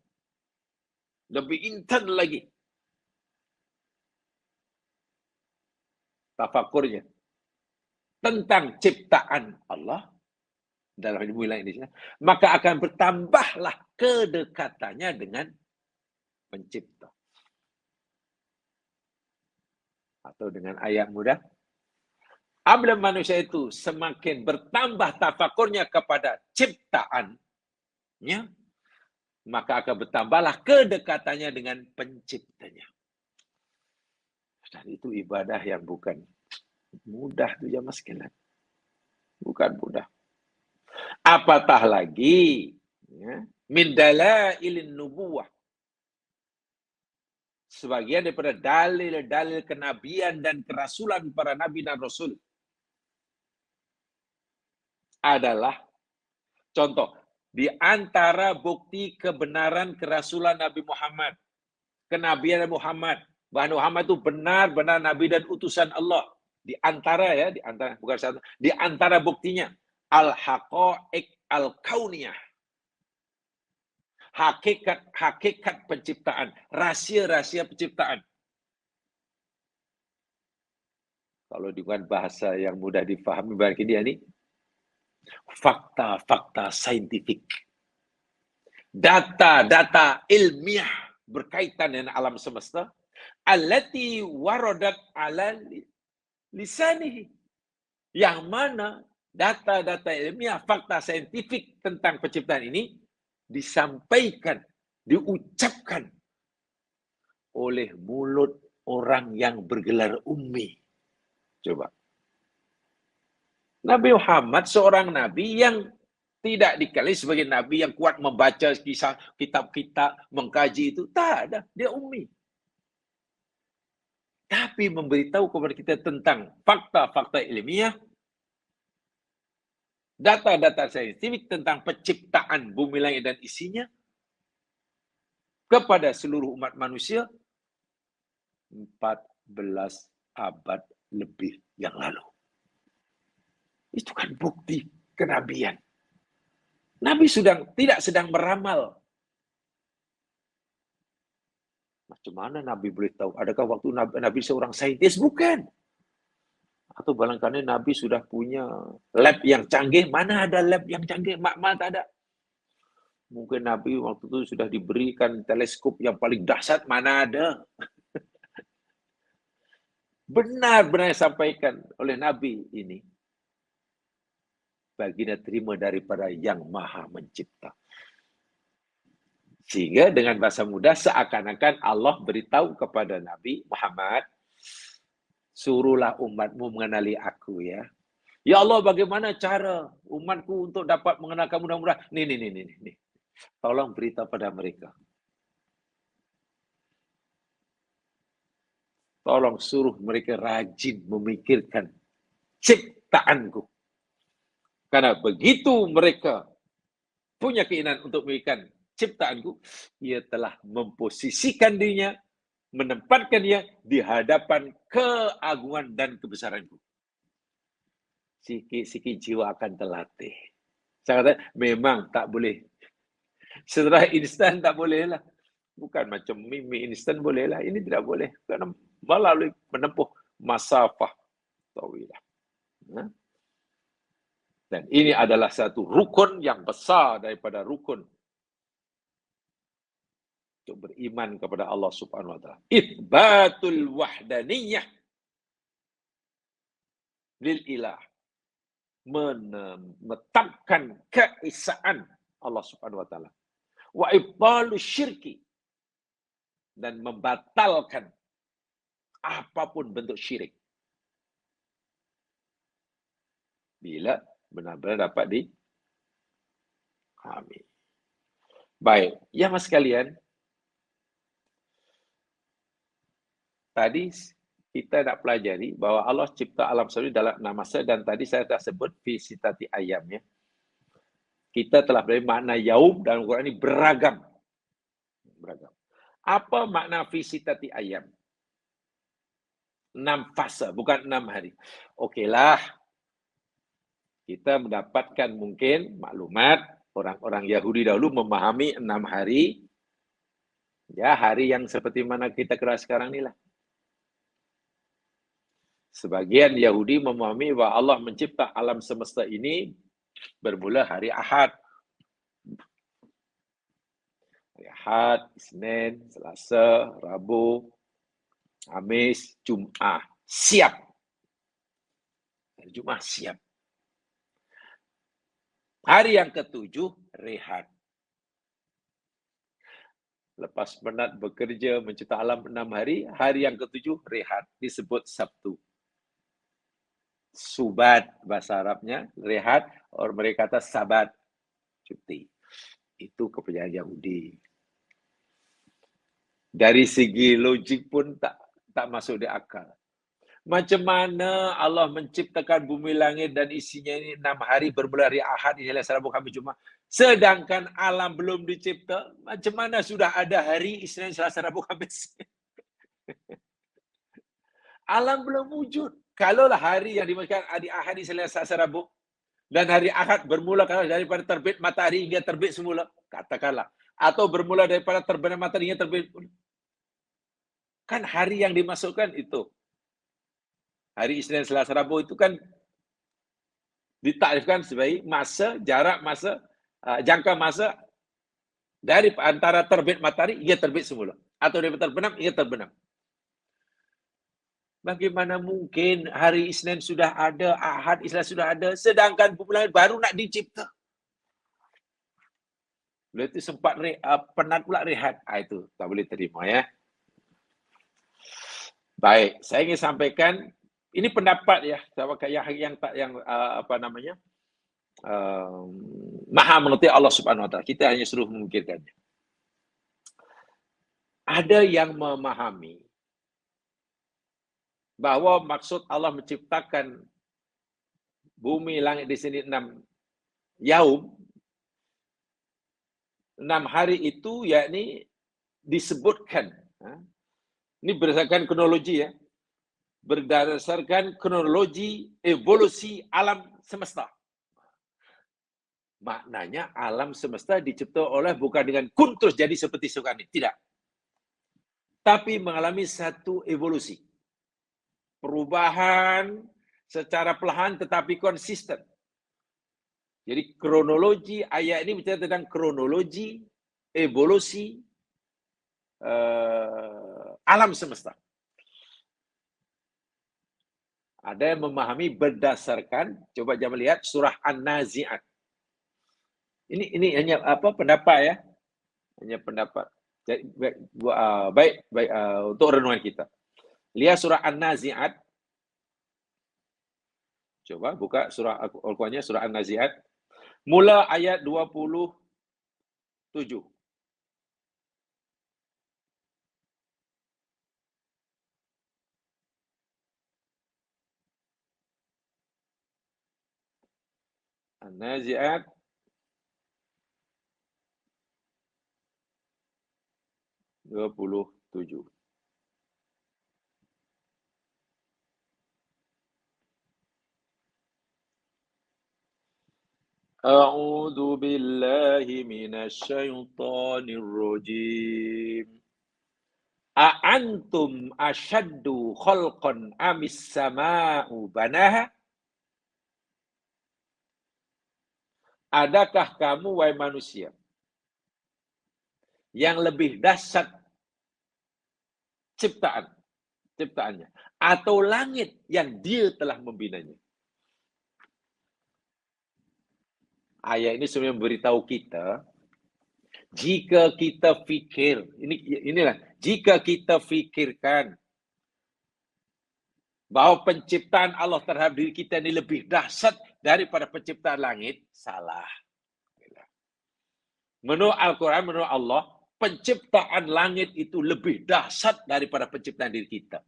lebih intens lagi tafakurnya tentang ciptaan Allah dalam bumi langit ini, maka akan bertambahlah kedekatannya dengan pencipta. Atau dengan ayat mudah, apabila manusia itu semakin bertambah tafakurnya kepada ciptaannya, maka akan bertambahlah kedekatannya dengan penciptanya. Dan itu ibadah yang bukan mudah tu jemaah sekalian. Bukan mudah. Apatah lagi ya, min dalailin nubuwah. sebagian daripada dalil-dalil kenabian dan kerasulan para nabi dan rasul adalah contoh di antara bukti kebenaran kerasulan Nabi Muhammad, kenabian Nabi Muhammad, bahwa Muhammad itu benar-benar nabi dan utusan Allah. Di antara bukan satu, di antara buktinya al-haqaiq al-kauniyah. Hakikat penciptaan, rahasia-rahasia penciptaan. Kalau dengan bahasa yang mudah difahami bagi dia ini, fakta-fakta saintifik. Data-data ilmiah berkaitan dengan alam semesta. Allati waradat ala lisanihi. Yang mana data-data ilmiah, fakta saintifik tentang penciptaan ini disampaikan, diucapkan oleh mulut orang yang bergelar ummi. Coba. Nabi Muhammad seorang nabi yang tidak dikenali sebagai nabi yang kuat membaca kisah kitab-kitab, mengkaji itu. Tak ada. Dia ummi. Tapi memberitahu kepada kita tentang fakta-fakta ilmiah, data-data saintifik tentang penciptaan bumi langit dan isinya kepada seluruh umat manusia 14 abad lebih yang lalu. Itu kan bukti kenabian. Nabi tidak sedang meramal. Macam mana Nabi boleh tahu? Adakah waktu Nabi seorang saintis? Bukan. Atau barangkali Nabi sudah punya lab yang canggih. Mana ada lab yang canggih? Makmal tak ada. Mungkin Nabi waktu itu sudah diberikan teleskop yang paling dahsyat. Mana ada. Benar-benar disampaikan oleh Nabi ini. Baginda terima daripada yang maha mencipta. Sehingga dengan bahasa mudah seakan-akan Allah beritahu kepada Nabi Muhammad, suruhlah umatmu mengenali aku ya. Ya Allah, bagaimana cara umatku untuk dapat mengenal kamu mudah-mudah? Nih. Tolong beritahu pada mereka. Tolong suruh mereka rajin memikirkan ciptaanku. Karena begitu mereka punya keinginan untuk memikirkan ciptaanku, ia telah memposisikan dirinya, menempatkan dia di hadapan keagungan dan kebesaranku. Sikit-sikit jiwa akan terlatih. Saya kata, memang tak boleh. Setelah instan tak boleh lah. Bukan macam mie instan boleh lah. Ini tidak boleh. Karena melalui menempuh masafah tawilah. Dan ini adalah satu rukun yang besar daripada rukun untuk beriman kepada Allah Subhanahu wa taala. Itsbatul wahdaniyah lil ilah. Menetapkan keesaan Allah Subhanahu wa taala. Wa ibtalu syirki, dan membatalkan apapun bentuk syirik. Bila benar-benar dapat dipahami. Baik, ya mas sekalian, tadi kita nak pelajari bahawa Allah cipta alam semesta dalam 6 masa, dan tadi saya dah sebut fi sitati ayamnya. Kita telah belajar makna yaum dalam Quran ini beragam. Apa makna fi sitati ayam? 6 fasa, bukan 6 hari. Okeylah. Kita mendapatkan mungkin maklumat orang-orang Yahudi dahulu memahami 6 hari. Ya, hari yang seperti mana kita kira sekarang inilah. Sebagian Yahudi memahami bahawa Allah mencipta alam semesta ini bermula hari Ahad. Hari Ahad, Isnin, Selasa, Rabu, Khamis, Jumaat. Siap. Hari Jumaat siap. Hari yang ke-7, rehat. Lepas penat bekerja mencipta alam 6 hari, hari yang ke-7, rehat. Disebut Sabtu. Subat bahasa Arabnya, rehat. Orang mereka kata Sabat, cuti. Itu kepercayaan Yahudi. Dari segi logik pun tak masuk di akal. Macam mana Allah menciptakan bumi langit dan isinya ini 6 hari bermula hari Ahad, inilah Rabu, Khamis, Jumaat. Sedangkan alam belum dicipta, macam mana sudah ada hari Isnin, Selasa, Rabu, Khamis? Alam belum wujud. Kalaulah hari yang dimaksudkan hari Ahad, Selasa, Rabu, dan hari Ahad bermula daripada terbit matahari hingga terbit semula, katakanlah. Atau bermula daripada terbenam matahari hingga terbit. Kan hari yang dimasukkan itu. Hari Isnin, Selasa, Rabu itu kan ditakrifkan sebagai masa, jarak masa, jangka masa dari antara terbit matahari hingga terbit semula. Atau dari terbenam hingga terbenam. Bagaimana mungkin hari Isnin sudah ada, Ahad, Isnin sudah ada, sedangkan bulan baru nak dicipta. Beliau itu sempat penat pula rehat. Itu tak boleh terima ya. Baik, saya ingin sampaikan ini pendapat ya, maha mengerti Allah Subhanahu Wa Taala. Kita hanya suruh memikirkannya. Ada yang memahami bahwa maksud Allah menciptakan bumi langit di sini 6 yaum, 6 hari itu yakni disebutkan. Ini berdasarkan kronologi ya. Berdasarkan kronologi evolusi alam semesta. Maknanya alam semesta dicipta oleh bukan dengan kun terus jadi seperti sekarang ini. Tidak. Tapi mengalami satu evolusi. Perubahan secara perlahan tetapi konsisten. Jadi kronologi ayat ini bicara tentang kronologi evolusi alam semesta. Ada yang memahami berdasarkan, coba jangan lihat surah An-Nazi'at. Ini hanya pendapat ya, hanya pendapat. Jadi, baik untuk renungan kita. Lihat surah An-Nazi'at. Coba buka surah Al-Qur'annya, surah An-Nazi'at. Mula ayat 27. An-Nazi'at (27). A'udzu billahi minasy syaithanir rajim. A'antum asyaddu khalqan amis sama'u banaha? Adakah kamu, wahai manusia, yang lebih dahsyat ciptaannya, atau langit yang dia telah membinanya? Ayat ini sebenarnya memberitahu kita, jika kita fikir, jika kita fikirkan bahwa penciptaan Allah terhadap diri kita ini lebih dahsyat daripada penciptaan langit, salah. Menurut Al-Quran, menurut Allah, penciptaan langit itu lebih dahsyat daripada penciptaan diri kita.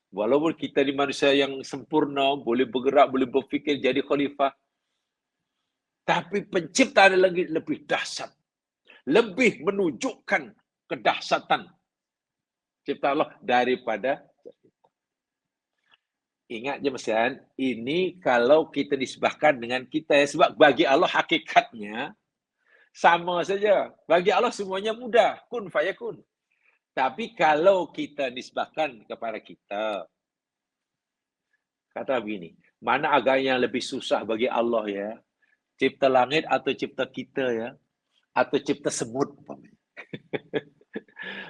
Walaupun kita ni manusia yang sempurna, boleh bergerak, boleh berfikir, jadi khalifah, tapi penciptaan langit lebih dahsyat. Lebih menunjukkan kedahsyatan cipta Allah daripada. Ingat je Mesian, ini kalau kita disebahkan dengan kita ya, sebab bagi Allah hakikatnya sama saja. Bagi Allah semuanya mudah, kun fayakun. Tapi kalau kita nisbahkan kepada kita, kata begini, mana agama yang lebih susah bagi Allah ya? Cipta langit atau cipta kita ya? Atau cipta semut?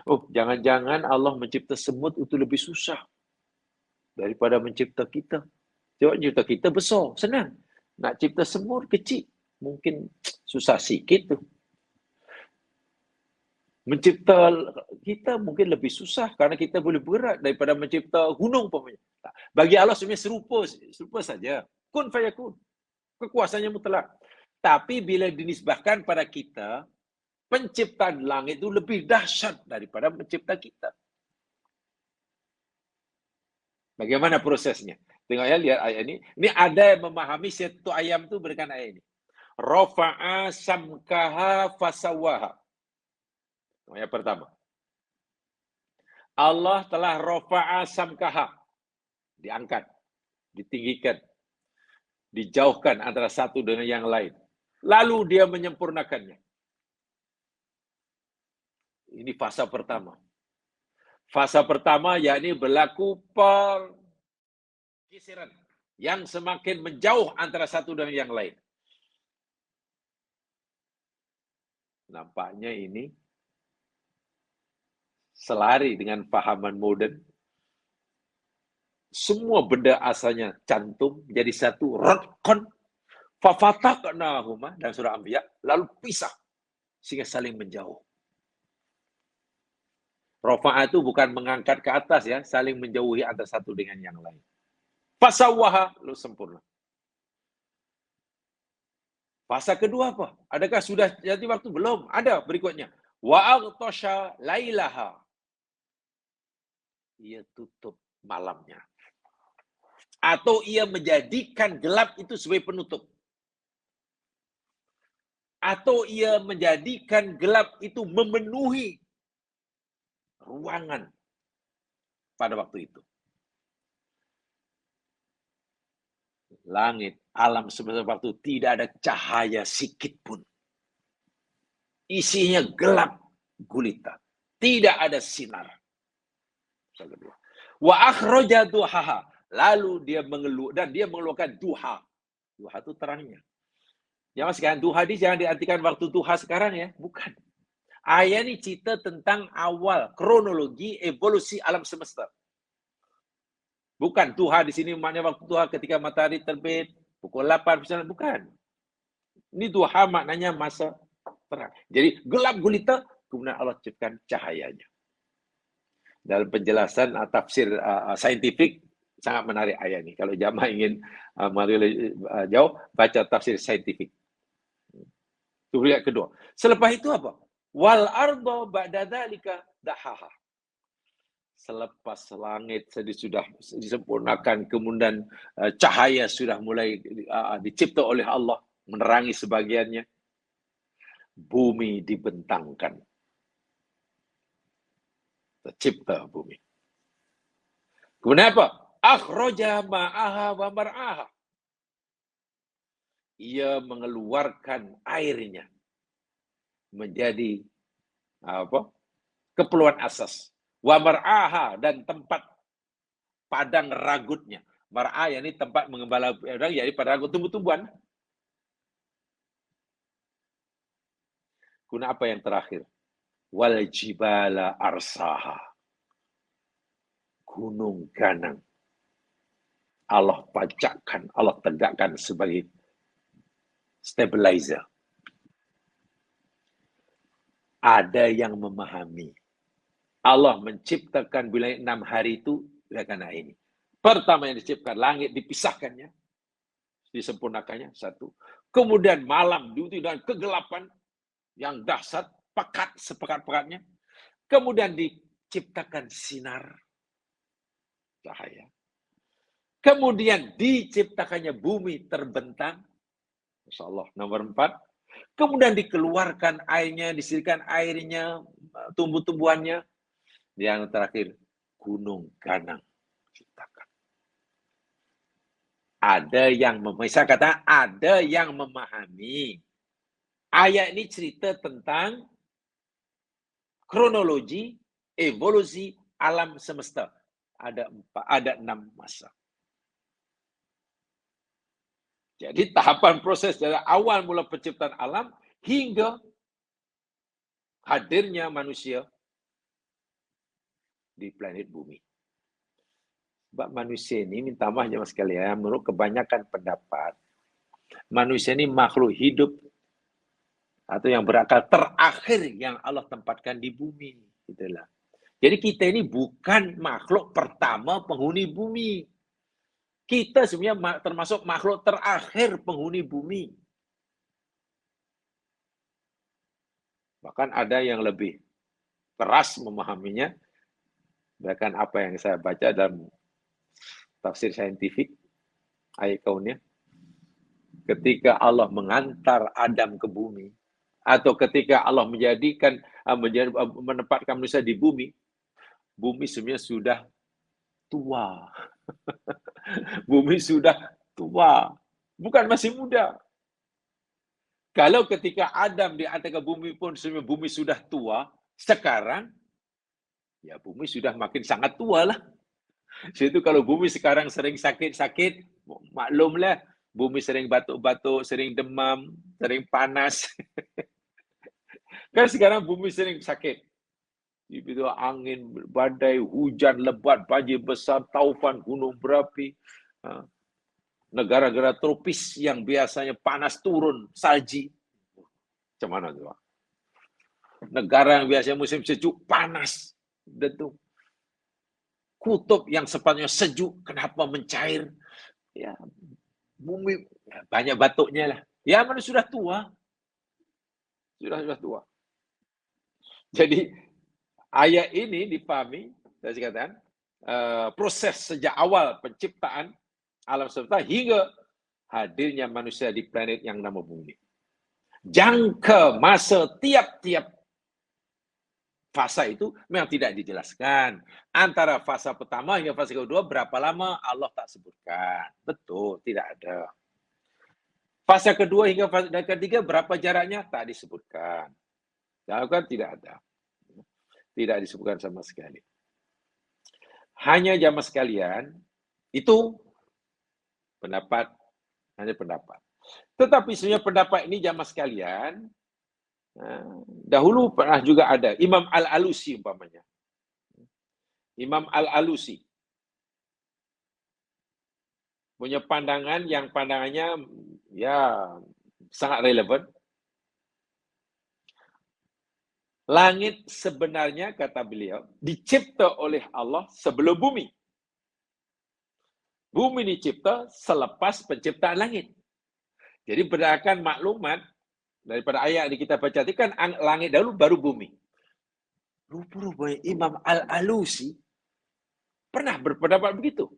Oh, jangan-jangan Allah mencipta semut itu lebih susah daripada mencipta kita. Coba cipta kita besar, senang. Nak cipta semut kecil, mungkin susah sikit tu. Mencipta kita mungkin lebih susah kerana kita boleh bergerak daripada mencipta gunung pun. Bagi Allah sebenarnya serupa saja. Kun fayakun. Kekuasaannya mutlak. Tapi bila dinisbahkan pada kita, Penciptaan langit itu lebih dahsyat daripada mencipta kita. Bagaimana prosesnya? Tengok ya, lihat ayat ini. Ini ada yang memahami satu ayam itu berikan ayat ini. Rafa'a samkaha fasawaha. Ayat pertama. Allah telah rafa'a samkaha. Diangkat, ditinggikan, dijauhkan antara satu dengan yang lain. Lalu dia menyempurnakannya. Ini fasa pertama. Fasa pertama yakni berlaku pergeseran yang semakin menjauh antara satu dengan yang lain. Nampaknya ini selari dengan pahaman modern. Semua benda asalnya cantum jadi satu rotqon fafataqnahuma dan surah Anbiya lalu pisah sehingga saling menjauh. Rafa'a itu bukan mengangkat ke atas ya, saling menjauhi antara satu dengan yang lain. Fasawaha lalu sempurna. Fasa kedua apa? Adakah sudah jadi waktu? Belum. Ada berikutnya. Wa aghtasha lailaha. Ia tutup malamnya. Atau ia menjadikan gelap itu sebagai penutup. Atau ia menjadikan gelap itu memenuhi ruangan pada waktu itu. Langit, alam semesta waktu tidak ada cahaya sedikit pun. Isinya gelap gulita. Tidak ada sinar. Wa akhraja duhaha. Lalu dia mengeluarkan duha. Duha itu terangnya. Jangan sekarang duha ini jangan diartikan waktu duha sekarang ya. Bukan. Ayat ini cerita tentang awal kronologi evolusi alam semesta. Bukan duha di sini maknanya waktu duha ketika matahari terbit pukul 8 misalnya, bukan. Ini duha maknanya masa terang. Jadi gelap gulita kemudian Allah ciptakan cahayanya. Dalam penjelasan tafsir saintifik sangat menarik ayat ini. Kalau jamaah ingin jauh baca tafsir saintifik. Itu yang kedua. Selepas itu apa? Wal arda ba'da dzalika dahaha. Selepas langit sudah disempurnakan, kemudian cahaya sudah mulai dicipta oleh Allah, menerangi sebagiannya. Bumi dibentangkan. Tercipta bumi. Kemudian apa? Akhraja ma'aha wa mar'aha. Ia mengeluarkan airnya menjadi keperluan asas. Wa mar'aha dan tempat padang ragutnya. Mar'a ini tempat mengembala jadi pada ragut tumbuh-tumbuhan. Kemudian apa yang terakhir? Wal jibala arsaha. Gunung ganang. Allah pacakkan, Allah tegakkan sebagai stabilizer. Ada yang memahami. Allah menciptakan wilayah 6 hari itu karena ini. Pertama yang diciptakan, langit dipisahkannya, disempurnakannya, satu. Kemudian malam diutuh dengan kegelapan yang dahsyat, pekat sepekat-pekatnya. Kemudian diciptakan sinar, cahaya. Kemudian diciptakannya bumi terbentang. Masya Allah, nomor 4. Kemudian dikeluarkan airnya, disediakan airnya, tumbuh-tumbuhannya. Yang terakhir, gunung ganang ciptakan. Ada yang ada yang memahami. Ayat ini cerita tentang kronologi, evolusi alam semesta. Ada 6 masa. Jadi tahapan proses dari awal mula penciptaan alam hingga hadirnya manusia di planet bumi. Sebab manusia ini, minta maaf jemaah sekalian, menurut kebanyakan pendapat, manusia ini makhluk hidup atau yang berakal terakhir yang Allah tempatkan di bumi. Itulah. Jadi kita ini bukan makhluk pertama penghuni bumi. Kita sebenarnya termasuk makhluk terakhir penghuni bumi. Bahkan ada yang lebih keras memahaminya, bahkan apa yang saya baca dalam tafsir saintifik ayat kaunnya, ketika Allah mengantar Adam ke bumi, atau ketika Allah menempatkan manusia di bumi sebenarnya sudah tua. Bumi sudah tua, bukan masih muda. Kalau ketika Adam diantar ke bumi pun sebenarnya bumi sudah tua, sekarang ya bumi sudah makin sangat tua lah. Jadi kalau bumi sekarang sering sakit-sakit, maklumlah bumi sering batuk-batuk, sering demam, sering panas. Kan sekarang bumi sering sakit. Itu angin, badai, hujan lebat, banjir besar, taufan, gunung berapi. Negara-negara tropis yang biasanya panas turun, salji. Macam mana tu? Negara yang biasanya musim sejuk, panas. Itu. Kutub yang sepatutnya sejuk, kenapa mencair? Ya, bumi banyak batuknya lah. Ya, mana sudah tua. Sudah tua. Jadi, ayat ini dipahami, saya katakan, proses sejak awal penciptaan alam semesta hingga hadirnya manusia di planet yang nama bumi. Jangka masa tiap-tiap fasa itu memang tidak dijelaskan. Antara fasa pertama hingga fasa kedua berapa lama Allah tak sebutkan. Betul, tidak ada. Fasa kedua hingga fasa ketiga berapa jaraknya tak disebutkan. Kan tidak ada. Tidak disebutkan sama sekali. Hanya jamaah sekalian, itu pendapat, hanya pendapat. Tetapi sebenarnya pendapat ini jamaah sekalian, dahulu pernah juga ada Imam Al-Alusi umpamanya. Imam Al-Alusi punya pandangan yang pandangannya ya sangat relevan. Langit sebenarnya, kata beliau, dicipta oleh Allah sebelum bumi. Bumi dicipta selepas penciptaan langit. Jadi berdasarkan maklumat daripada ayat yang kita baca tadi kan langit dahulu baru bumi. Rupanya Imam Al-Alusi pernah berpendapat begitu.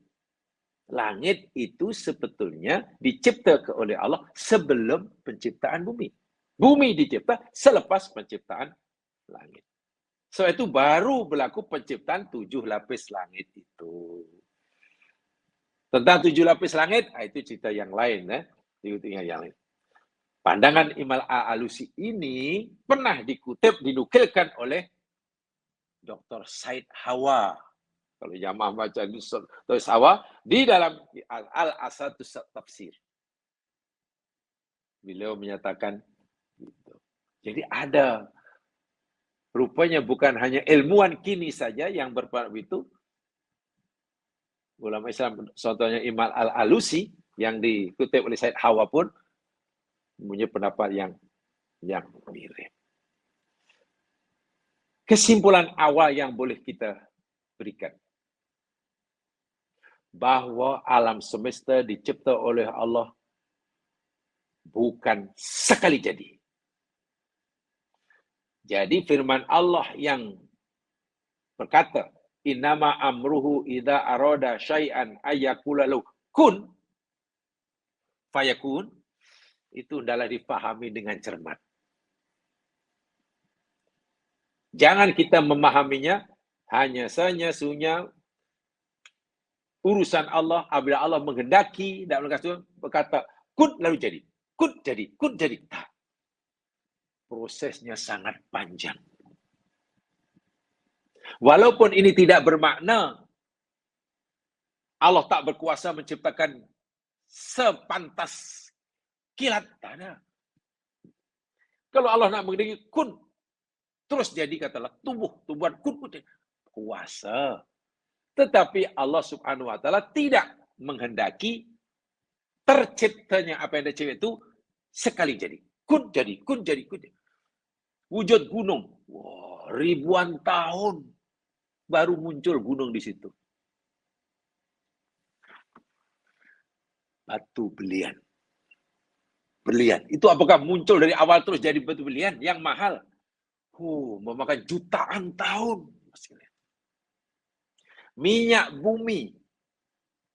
Langit itu sebetulnya dicipta oleh Allah sebelum penciptaan bumi. Bumi dicipta selepas penciptaan langit. So itu baru berlaku penciptaan 7 lapis langit itu. Tentang 7 lapis langit, itu cerita yang lain. Itu yang lain. Pandangan Imam Al-Alusi ini pernah dinukilkan oleh Dr. Said Hawa. Kalau jamaah baca Dr. Hawa di dalam Al-Asatus Tafsir. Beliau menyatakan gitu. Jadi ada. Rupanya bukan hanya ilmuwan kini saja yang berpendapat itu. Ulama Islam, contohnya Imam Al-Alusi yang dikutip oleh Said Hawa pun punya pendapat yang mirip. Kesimpulan awal yang boleh kita berikan bahwa alam semesta dicipta oleh Allah bukan sekali jadi. Jadi firman Allah yang berkata, innama amruhu idza arada syai'an ayyakula lahu kun fayakun, itu adalah dipahami dengan cermat. Jangan kita memahaminya hanya saja urusan Allah, apabila Allah menghendaki dan berkata kun lalu jadi, kun jadi. Tak. Prosesnya sangat panjang. Walaupun ini tidak bermakna Allah tak berkuasa menciptakan sepantas kilat, tak ada. Kalau Allah nak menghendaki kun, terus jadi katalah tumbuhan kun kuasa. Tetapi Allah Subhanahu wa taala tidak menghendaki terciptanya apa yang dicipta itu sekali jadi. Kun jadi. Wujud gunung. Wah, ribuan tahun baru muncul gunung di situ. Batu belian. Berlian. Itu apakah muncul dari awal terus jadi batu belian yang mahal? memakan jutaan tahun. Minyak bumi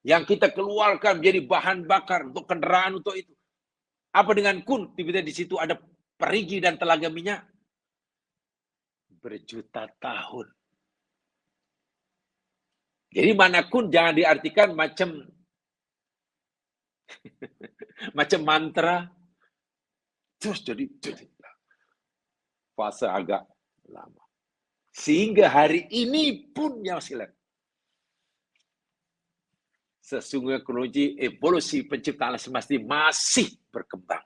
yang kita keluarkan menjadi bahan bakar untuk kendaraan untuk itu. Apa dengan kun? Tiba-tiba di situ ada perigi dan telaga minyak. Berjuta tahun. Jadi mana kun jangan diartikan macam mantra. Terus jadi fase agak lama. Sehingga hari ini pun yang silat. Sesungguhnya kronologi evolusi penciptaan semesta masih berkembang.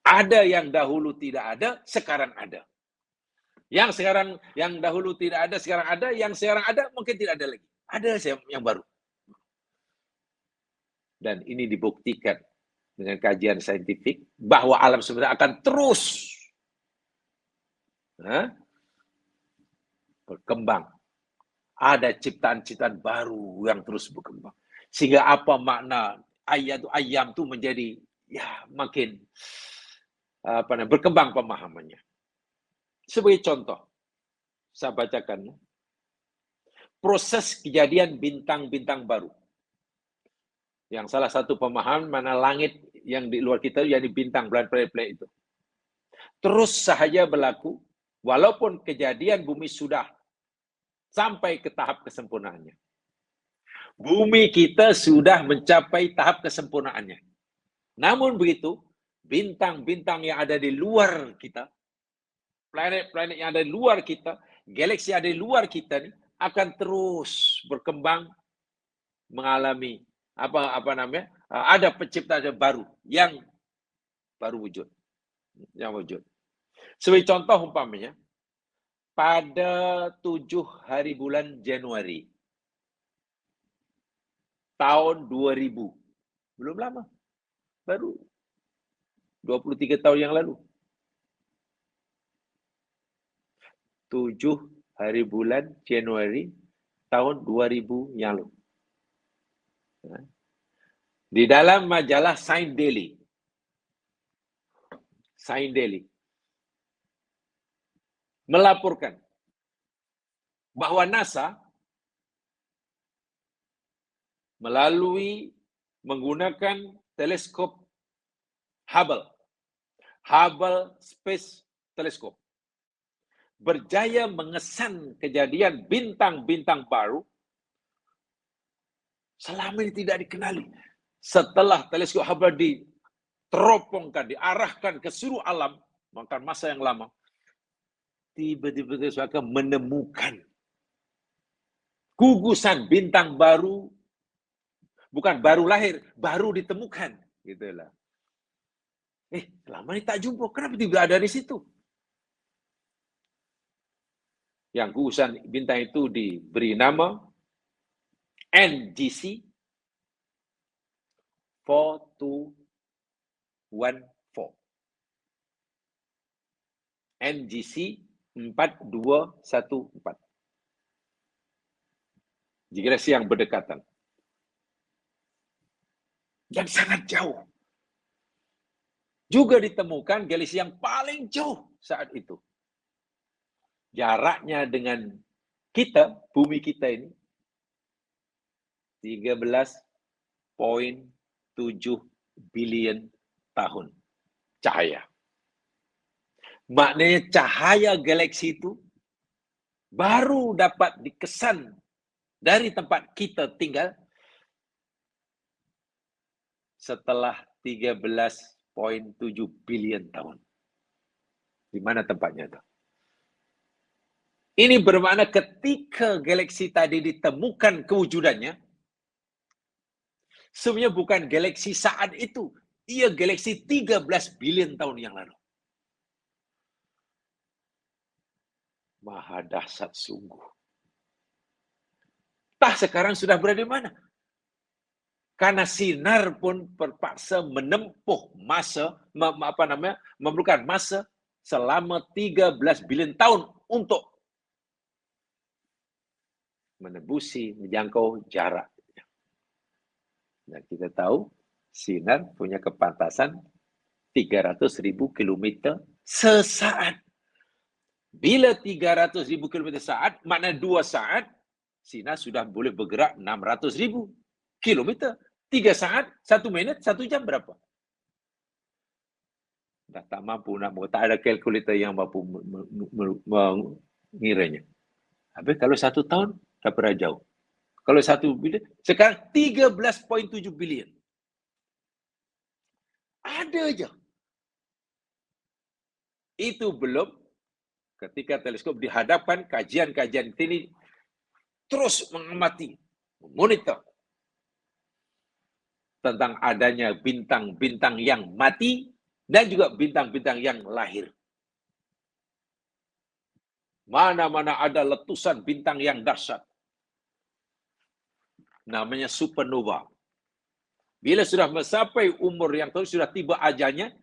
Ada yang dahulu tidak ada, sekarang ada. Yang dahulu tidak ada, sekarang ada. Yang sekarang ada, mungkin tidak ada lagi. Ada yang baru. Dan ini dibuktikan dengan kajian saintifik bahwa alam semesta akan terus berkembang. Ada ciptaan-ciptaan baru yang terus berkembang. Sehingga apa makna ayam itu menjadi makin berkembang pemahamannya. Sebagai contoh, saya bacakan proses kejadian bintang-bintang baru. Yang salah satu pemahaman mana langit yang di luar kita yakni bintang, bulan, planet-planet itu. Terus sahaja berlaku walaupun kejadian bumi sudah sampai ke tahap kesempurnaannya. Bumi kita sudah mencapai tahap kesempurnaannya. Namun begitu, bintang-bintang yang ada di luar kita, planet-planet yang ada di luar kita, galaksi yang ada di luar kita nih akan terus berkembang, mengalami ada penciptaan baru yang baru wujud. Sebagai contoh umpamanya, pada 7 hari bulan Januari tahun 2000, belum lama, baru 23 tahun yang lalu. 7 hari bulan Januari tahun 2000 yang lalu. Di dalam majalah Science Daily melaporkan bahwa NASA melalui menggunakan teleskop Hubble Space Telescope berjaya mengesan kejadian bintang-bintang baru selama ini tidak dikenali. Setelah teleskop Hubble diteropongkan, diarahkan ke seluruh alam, makan masa yang lama, tiba-tiba teleskop menemukan gugusan bintang baru, bukan baru lahir, baru ditemukan, gitulah. Selama ini tak jumpa, kenapa tidak ada di situ? Yang gugusan bintang itu diberi nama NGC 4214. NGC 4214. Galaksi yang berdekatan. Yang sangat jauh. Juga ditemukan galaksi yang paling jauh saat itu. Jaraknya dengan kita, bumi kita ini, 13,7 billion tahun cahaya. Maknanya cahaya galaksi itu baru dapat dikesan dari tempat kita tinggal setelah 13,7 billion tahun. Di mana tempatnya itu? Ini bermakna ketika galaksi tadi ditemukan kewujudannya, sebenarnya bukan galaksi saat itu. Ia galaksi 13 billion tahun yang lalu. Maha dahsyat sungguh. Sekarang sudah berada di mana? Karena sinar pun terpaksa menempuh masa, memerlukan masa selama 13 billion tahun untuk menembusi, menjangkau jarak. Dan kita tahu sinar punya kepantasan 300.000 kilometer sesaat. Bila 300,000 km saat, makna 2 saat, Sina sudah boleh bergerak 600,000 kilometer. 3 saat, 1 minit, 1 jam berapa? Dah tak mampu nak, tak ada kalkulator yang mampu mengiranya. Habis kalau 1 tahun, dah berapa jauh? Kalau 1 bilion, sekarang 13.7 bilion. Ada aja. Itu belum ketika teleskop dihadapkan, kajian-kajian ini terus mengamati, memonitor tentang adanya bintang-bintang yang mati dan juga bintang-bintang yang lahir. Mana-mana ada letusan bintang yang dahsyat. Namanya supernova. Bila sudah mencapai umur yang sudah tiba ajalnya,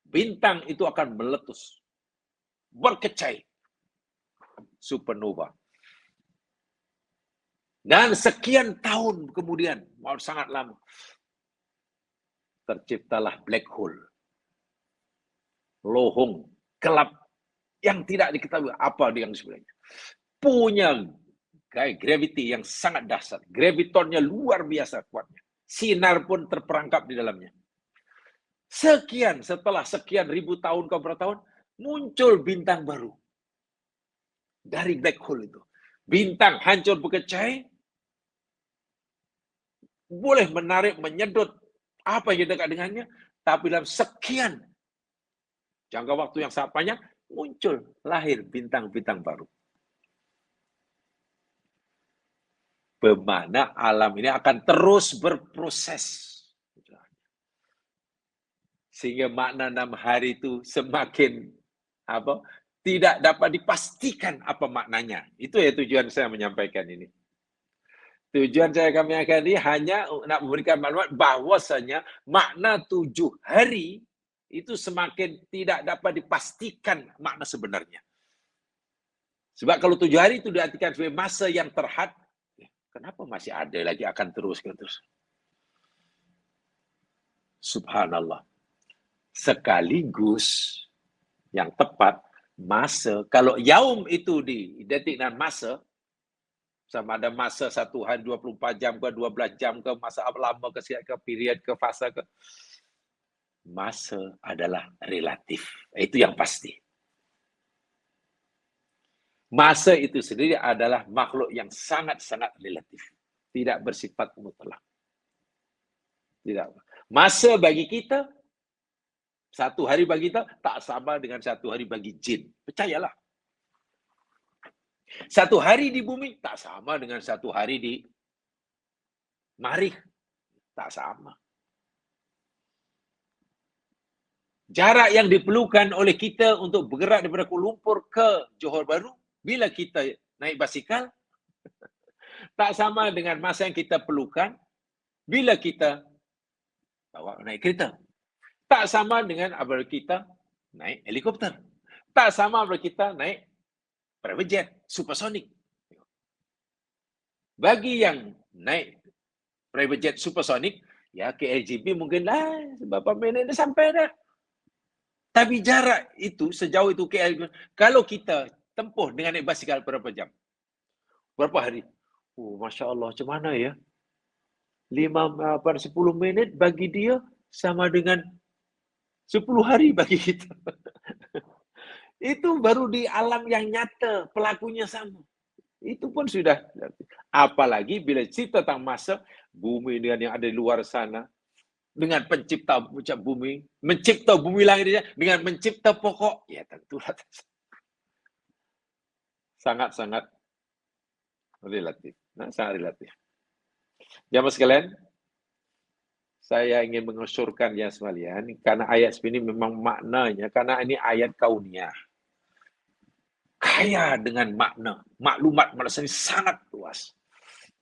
bintang itu akan meletus. Berkecai. Supernova. Dan sekian tahun kemudian, sangat lama, terciptalah black hole. Lohong, gelap, yang tidak diketahui apa yang sebenarnya. Punya gravity yang sangat dahsyat. Gravitonnya luar biasa kuatnya. Sinar pun terperangkap di dalamnya. Setelah sekian ribu tahun ke berapa tahun, muncul bintang baru. Dari black hole itu. Bintang hancur berkecai, boleh menarik, menyedot apa yang dekat dengannya, tapi dalam sekian jangka waktu yang sangat panjang, muncul, lahir bintang-bintang baru. Bermakna alam ini akan terus berproses. Sehingga makna 6 hari itu semakin tidak dapat dipastikan apa maknanya. Itu ya tujuan saya menyampaikan ini. Tujuan saya kami akan ini hanya nak memberikan maklumat bahwasanya makna 7 hari itu semakin tidak dapat dipastikan makna sebenarnya. Sebab kalau 7 hari itu diartikan sebagai masa yang terhad, kenapa masih ada lagi akan terus? Subhanallah. Sekaligus yang tepat masa, kalau yaum itu diidentik dengan masa, sama ada masa 1 hari 24 jam ke 12 jam ke, masa lama ke, period ke, fasa ke, masa adalah relatif. Itu yang pasti. Masa itu sendiri adalah makhluk yang sangat-sangat relatif. Tidak bersifat mutlak. Tidak. Masa bagi kita, 1 hari bagi kita tak sama dengan 1 hari bagi jin. Percayalah. 1 hari di bumi tak sama dengan 1 hari di Marikh. Tak sama. Jarak yang diperlukan oleh kita untuk bergerak daripada Kuala Lumpur ke Johor Bahru, bila kita naik basikal, tak sama dengan masa yang kita perlukan bila kita naik kereta. Tak sama dengan apabila kita naik helikopter. Tak sama apabila kita naik private jet, supersonik. Bagi yang naik private jet supersonik, ya KLJB mungkin beberapa minit dah sampai dah. Tapi jarak itu, sejauh itu KL, kalau kita tempuh dengan naik basikal berapa jam? Berapa hari? Masya Allah, macam mana ya? 10 minit bagi dia sama dengan 10 hari bagi kita. Itu baru di alam yang nyata, pelakunya sama. Itu pun sudah. Apalagi bila cerita tentang masa, bumi dengan yang ada di luar sana, dengan pencipta bumi, mencipta bumi langit dengan mencipta pokok, ya tentulah sangat-sangat relatif. Sangat relatif. Jamaah sekalian, saya ingin mengusurkan yang sekalian, karena ayat ini memang maknanya, karena ini ayat kauniyah. Kaya dengan makna, maklumat maksudnya sangat luas.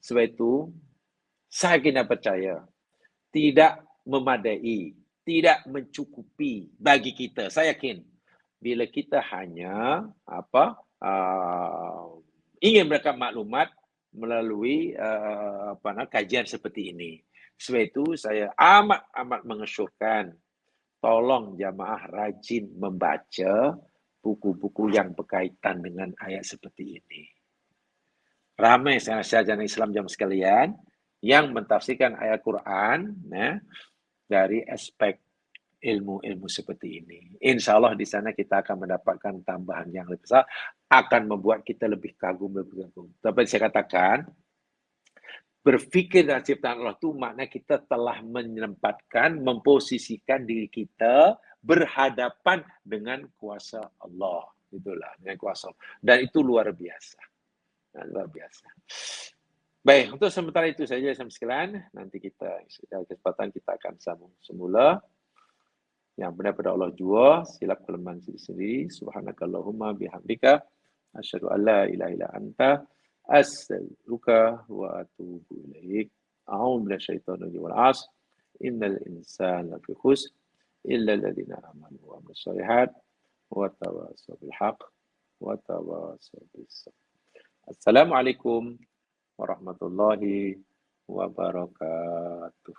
Sebab itu, saya kena percaya, tidak memadai, tidak mencukupi bagi kita. Saya yakin bila kita hanya ingin mendapatkan maklumat melalui kajian seperti ini. Sebab itu saya amat mengesyorkan tolong jamaah rajin membaca buku-buku yang berkaitan dengan ayat seperti ini. Ramai sarjana Islam jam sekalian yang mentafsirkan ayat Quran dari aspek ilmu-ilmu seperti ini. Insya Allah di sana kita akan mendapatkan tambahan yang lebih besar, akan membuat kita lebih kagum. Tapi saya katakan, berpikir dan ciptaan Allah itu makna kita telah menempatkan, memposisikan diri kita berhadapan dengan kuasa Allah. Itulah, dengan kuasa Allah. Dan itu luar biasa. Luar biasa. Baik, untuk sementara itu saja sampai sekalian. Nanti kita, kesempatan kita akan sambung semula. Yang benar pada Allah jua, silap kelemahan sendiri. Subhanakallahumma bihamdika. Asyhadu an la ilaha illa anta. Astaghfiruka wa atubu ilaik. A'udzu minasyaitonir rajim wal 'asr. Innal insana lafi khusr illa alladziina aamanu wa 'amilus shalihaat wa tawassaw bil haqq wa tawassaw bis sabr. Assalamualaikum warahmatullahi wabarakatuh.